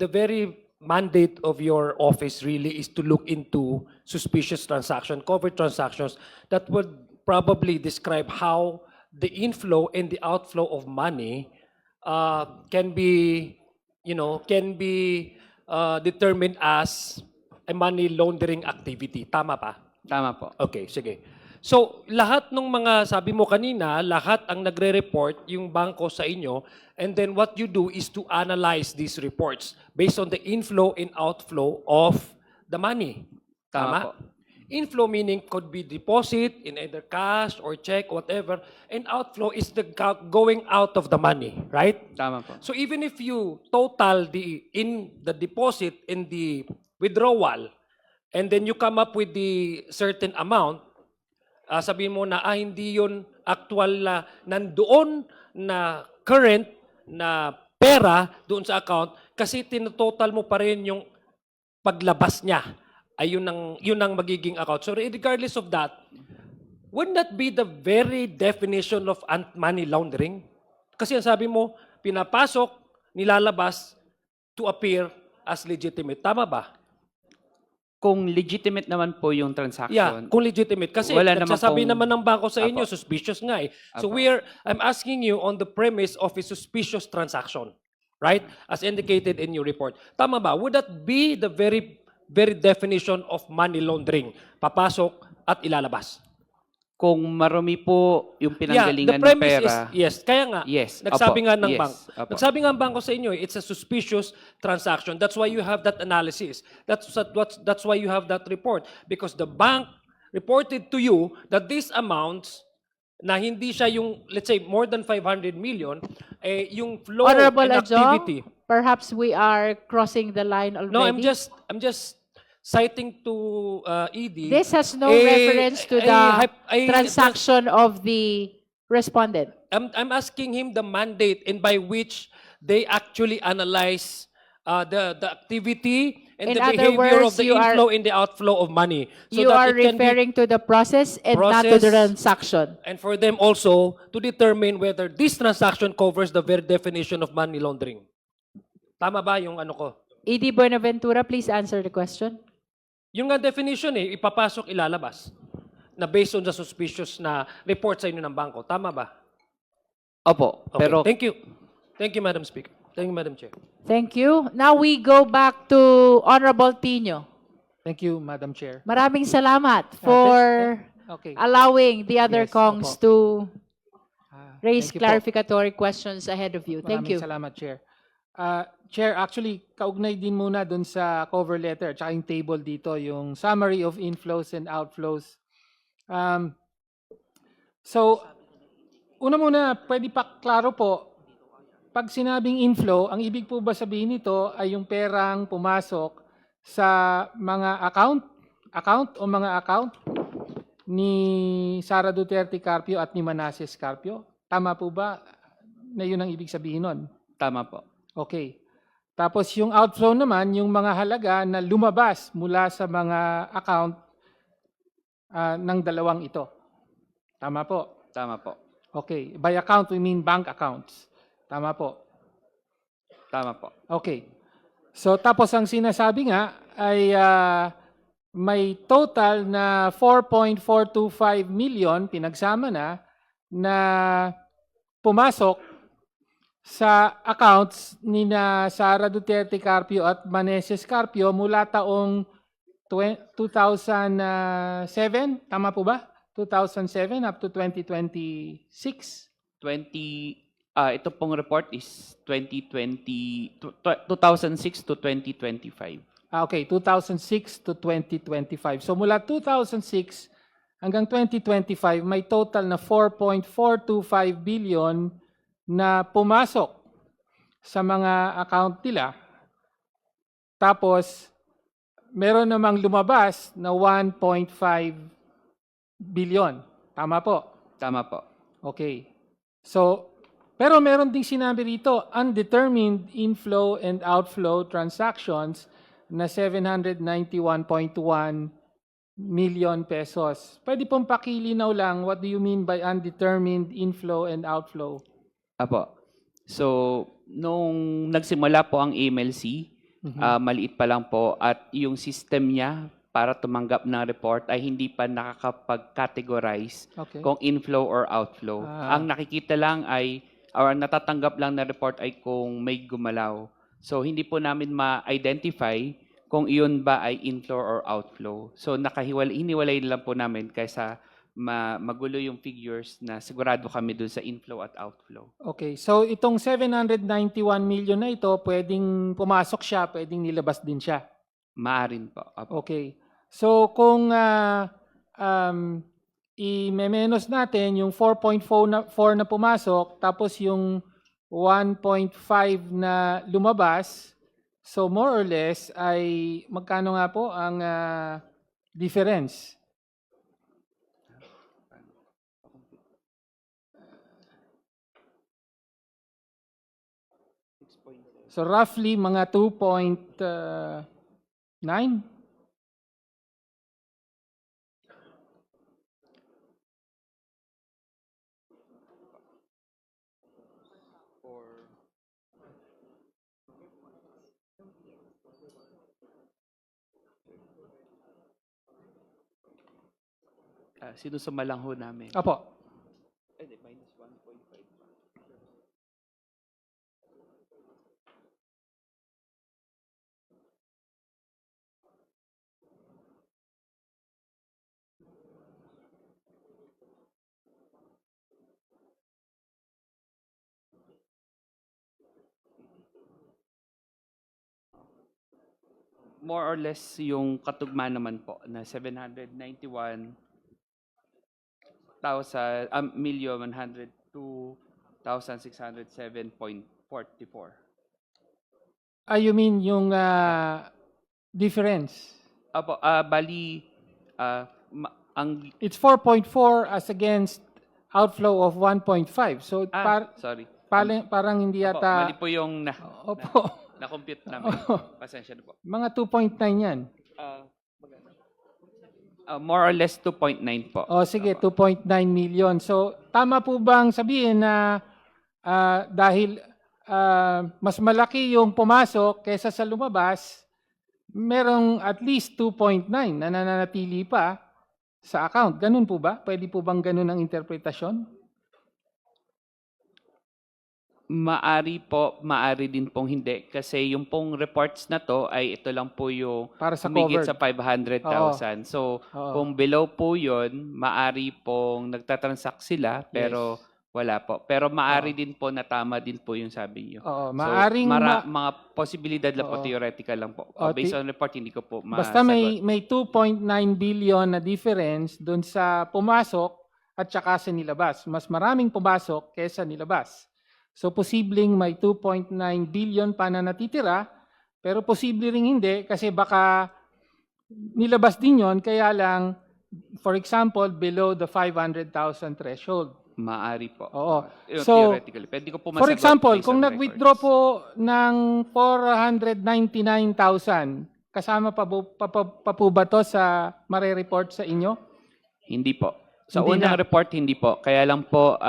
very mandate of your office really is to look into suspicious transaction, covert transactions that would probably describe how the inflow and the outflow of money can be determined as a money laundering activity. Tama pa? Tama po. Okay, sige. So, lahat ng mga, sabi mo kanina, lahat ang nagre-report yung bangko sa inyo, and then what you do is to analyze these reports based on the inflow and outflow of the money. Tama po. Inflow meaning could be deposit in either cash or check, whatever. And outflow is the going out of the money, right? Tama po. So even if you total the deposit in the withdrawal, and then you come up with the certain amount, sabihin mo na, hindi yun actual na nandoon na current na pera doon sa account kasi tinototal mo pa rin yung paglabas niya. Ay yun ang magiging account. So regardless of that, wouldn't that be the very definition of money laundering? Kasi ang sabi mo, pinapasok, nilalabas to appear as legitimate. Tama ba? Kung legitimate naman po yung transaction. Yeah, kung legitimate. Kasi Wala naman nagsasabi pong- naman ng bangko sa inyo, Apo. suspicious nga eh. So Apo. I'm asking you on the premise of a suspicious transaction, right? As indicated in your report. Tama ba? Would that be the very definition of money laundering? Papasok at ilalabas. Kung marami po yung Yeah, pinanggalingan the ng premise pera. is, yes. Kaya nga, Yes. nagsabi Opo. nga ng Yes. bank. Opo. Nagsabi nga ang bangko sa inyo, it's a suspicious transaction. That's why you have that analysis. That's why you have that report. Because the bank reported to you that these amounts na hindi siya yung, let's say, more than 500 million, yung flow Honorable and Adjong, activity. perhaps we are crossing the line already. No, I'm just citing to ED. This has no reference to the transaction of the respondent. I'm asking him the mandate and by which they actually analyze the activity and In the other behavior words, of the you are- inflow and the outflow of money. So You that are it can be- referring to the process and not to the Process. transaction. and for them also to determine whether this transaction covers the very definition of money laundering. Tama ba yung ano ko? ED Buenaventura, please answer the question. Yung nga definition ipapasok, ilalabas. Na based on the suspicious na report sa inyo ng bangko. Tama ba? Opo. Okay. Pero Thank you. Thank you, Madam Speaker. Thank you, Madam Chair. Thank you. Now we go back to Honorable Tino. Thank you, Madam Chair. Maraming salamat for Okay. allowing the other Yes, Kongs opo. to raise thank you po. clarificatory questions ahead of you. Thank Maraming you. salamat, Chair. Chair, actually, kaugnay din muna dun sa cover letter at yung table dito, yung summary of inflows and outflows. So, una muna, pwede pa klaro po, pag sinabing inflow, ang ibig po ba sabihin nito ay yung perang pumasok sa mga account o mga account ni Sara Duterte Carpio at ni Manasseh Carpio? Tama po ba na yun ang ibig sabihin nun? tama po. Okay. Tapos yung outflow naman, yung mga halaga na lumabas mula sa mga account ng dalawang ito. Tama po. Tama po. Okay. By account, we mean bank accounts. Tama po. Tama po. Okay. So tapos ang sinasabi nga ay may total na 4.425 million pinagsama na pumasok sa accounts ni na Sara Duterte Carpio at Manasseh Carpio mula taong 2007, tama po ba? 2007 up to 2026. Ito pong report is 2006 to 2025. Okay, 2006 to 2025. So mula 2006 hanggang 2025, may total na 4.425 billion na pumasok sa mga account nila. Tapos, meron namang lumabas na 1.5 billion. Tama po? Tama po. Okay. So, pero meron ding sinabi rito, undetermined inflow and outflow transactions na 791.1 million pesos. Pwede pong pakilinaw lang, what do you mean by undetermined inflow and outflow? Apo. So, nung nagsimula po ang MLC, maliit pa lang po at yung system niya para tumanggap ng report ay hindi pa nakakapag-categorize Okay. kung inflow or outflow. Ang nakikita lang ay, or natatanggap lang na report ay kung may gumalaw. So, hindi po namin ma-identify kung iyon ba ay inflow or outflow. So, hiniwalay lang po namin kaysa magulo yung figures na sigurado kami dun sa inflow at outflow. Okay. So, itong 791 million na ito, pwedeng pumasok siya, pwedeng nilabas din siya. Maarin po. Apo. Okay. So kung i-menos natin yung 4.4 na pumasok, tapos yung 1.5 na lumabas, so more or less ay magkano nga po ang difference? So roughly mga 2.9. Sinusuma lang ho namin. Apo. Minus 1.5. More or less yung katugma naman po na 791,102,607.44. You mean yung difference? Apo, bali, ang, It's 4.4 as against outflow of 1.5. So sorry. parang hindi Apo, yata... mali po yung Opo. na-compute namin. Pasensya na po. Mga 2.9 yan. More or less 2.9 po. O sige, 2.9 million. So tama po bang sabihin na dahil mas malaki yung pumasok kaysa sa lumabas, merong at least 2.9 na nananatili pa sa account? Ganun po ba? Pwede po bang ganun ang interpretasyon? Maari po, maari din pong hindi. Kasi yung pong reports na to ay ito lang po yung Para sa humigit covered. sa 500,000. So, Oo. kung below po yun, maari pong nagtatransact sila, pero wala po. Pero maari din po na tama din po yung sabi niyo. Oo, So, maaring mga posibilidad lang po, Oo. theoretical lang po. Oo, Based on report, hindi ko po basta masagot. may 2.9 billion na difference doon sa pumasok at saka sa nilabas. Mas maraming pumasok kaysa nilabas. So posibleng may 2.9 billion pa na natitira, pero posible ring hindi kasi baka nilabas din yon, kaya lang, for example, below the 500,000 threshold. Maari po. Oo. Yun, So, theoretically. Pwede ko po for masagot example, based kung on nag-withdraw records. po ng 499,000, kasama pa po ba to sa mare-report sa inyo? Hindi po. Sa Hindi unang na. report, hindi po. Kaya lang po,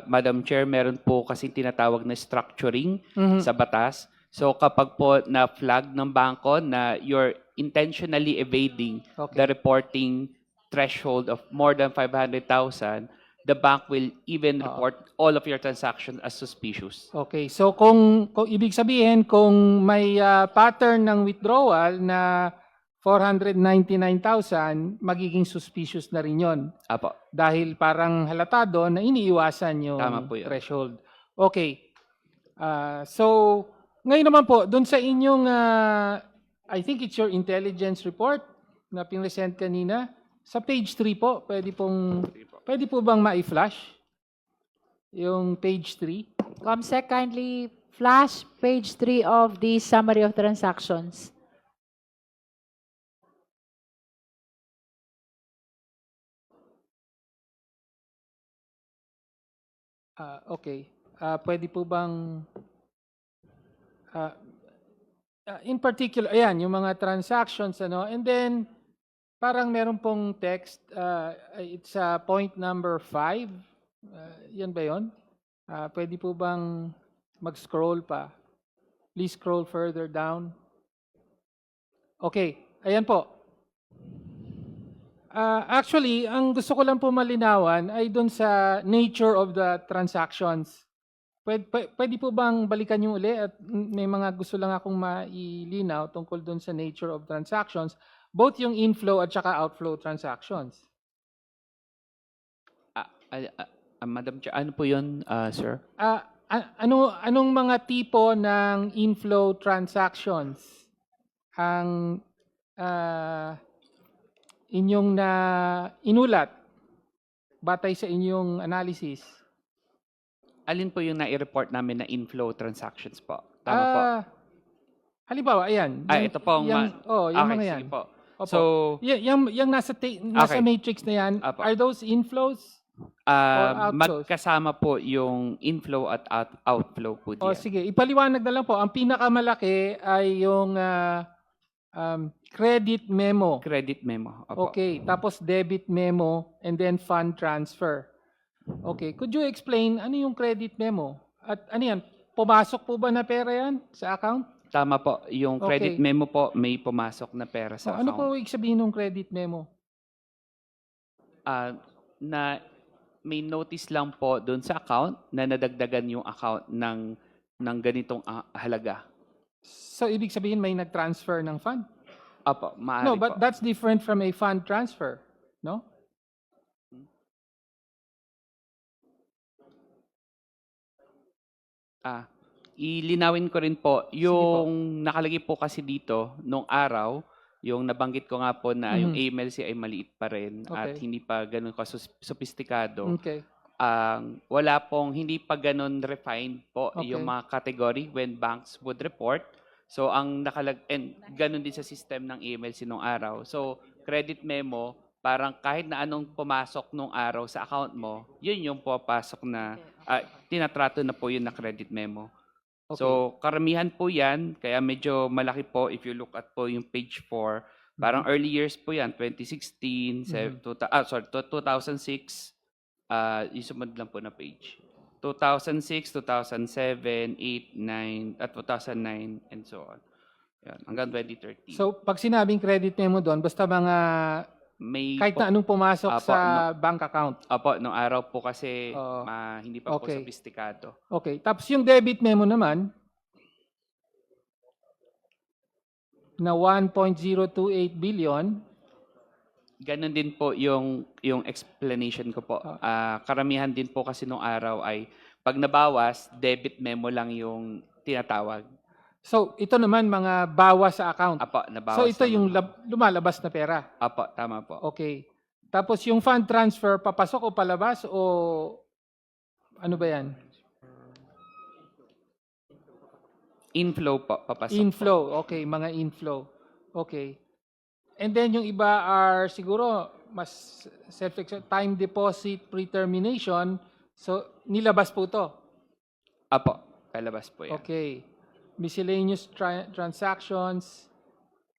Madam Chair, meron po kasi tinatawag na structuring Mhm. sa batas. So kapag po na-flag ng bangko na you're intentionally evading Okay. the reporting threshold of more than 500,000, the bank will even report all of your transactions as suspicious. Okay, so kung ibig sabihin kung may pattern ng withdrawal na 499,000, magiging suspicious na rin yon. Apo. Dahil parang halatado na iniiwasan yung Tama po yun. threshold. Okay. So, ngayon naman po, doon sa inyong, I think it's your intelligence report na pinresent kanina, sa page 3 po, pwede po bang ma-flash? Yung page 3? Comsec, kindly flash page 3 of the summary of transactions. Okay. Pwede po bang in particular, ayan, yung mga transactions, ano, and then parang meron pong text, it's point number 5. Yan ba yun? Pwede po bang mag-scroll pa? Please scroll further down. Okay, ayan po. Actually, ang gusto ko lang po malinawan ay doon sa nature of the transactions. Pwede po bang balikan yung uli at may mga gusto lang akong mailinaw tungkol doon sa nature of transactions, both yung inflow at saka outflow transactions. Madam Chair, ano po yun, sir? Anong mga tipo ng inflow transactions ang inyong na inulat batay sa inyong analysis? Alin po yung nai-report namin na inflow transactions po? Tama po. Halimbawa, ayan. Ito pong... yung okay, mga yan. sige po. Opo. So, yung nasa Okay. matrix na yan, Apo. are those inflows? outflows? magkasama po yung inflow at outflow po O diyan. sige, ipaliwanag na lang po. Ang pinakamalaki ay yung credit memo. Credit memo. Opo. Okay, tapos debit memo and then fund transfer. Okay, could you explain ano yung credit memo? At ano yan, pumasok po ba na pera yan sa account? Tama po. Yung credit Okay. memo po, may pumasok na pera sa Ano po account. ibig sabihin ng credit memo? Na may notice lang po doon sa account na nadagdagan yung account ng ganitong halaga. So ibig sabihin may nag-transfer ng fund? Opo, maaari No, po. but that's different from a fund transfer, no? Ilinawin ko rin po, yung nakalagay po kasi dito, nung araw, yung nabanggit ko nga po na yung AMLC ay maliit pa rin at Okay. hindi pa ganun ka-sophisticado. Okay. Wala pong, hindi pa ganun refined po Okay. yung mga category when banks would report. So, and ganun din sa system ng AMLC nung araw. So, credit memo, parang kahit na anong pumasok nung araw sa account mo, yun yung papasok na, tinatrato na po yun na credit memo. Okay. So, karamihan po yan, kaya medyo malaki po if you look at po yung page 4. Parang early years po yan, 2016, 2006, yung sumunod lang po na page. 2006, 2007, 8, 9, at 2009, and so on. Yan, hanggang 2013. So pag sinabing credit memo doon, basta mga May kahit po- na anong pumasok Apo, sa bank account. Apo, nung araw po kasi Oo. hindi pa po Okay. sophisticado. Okay. Tapos yung debit memo naman na 1.028 billion, Ganon din po yung explanation ko po. Karamihan din po kasi nung araw ay pag nabawas, debit memo lang yung tinatawag. so ito naman mga bawas sa account. Apo, nabawas. So ito naman yung po. lumalabas na pera. Apo, tama po. Okay. Tapos yung fund transfer, papasok o palabas o ano ba yan? Inflow po, papasok po. Inflow. Okay, mga inflow. Okay. And then yung iba are siguro mas time deposit pre-termination. So nilabas po to. Apo, palabas po yan. Okay. Miscellaneous transactions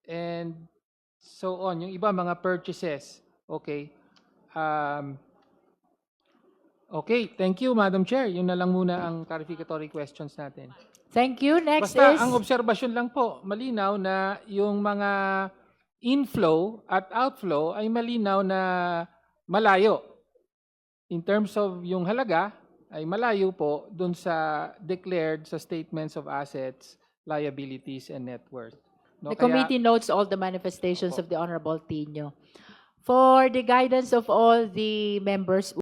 and so on. Yung iba mga purchases. Okay. Okay, thank you Madam Chair. Yun na lang muna ang clarificatory questions natin. Thank you. Next Basta is... ang obserbasyon lang po, malinaw na yung mga inflow at outflow ay malinaw na malayo. In terms of yung halaga, ay malayo po dun sa declared sa statements of assets, liabilities, and net worth. No, The committee notes all the manifestations of the Honorable Tino. For the guidance of all the members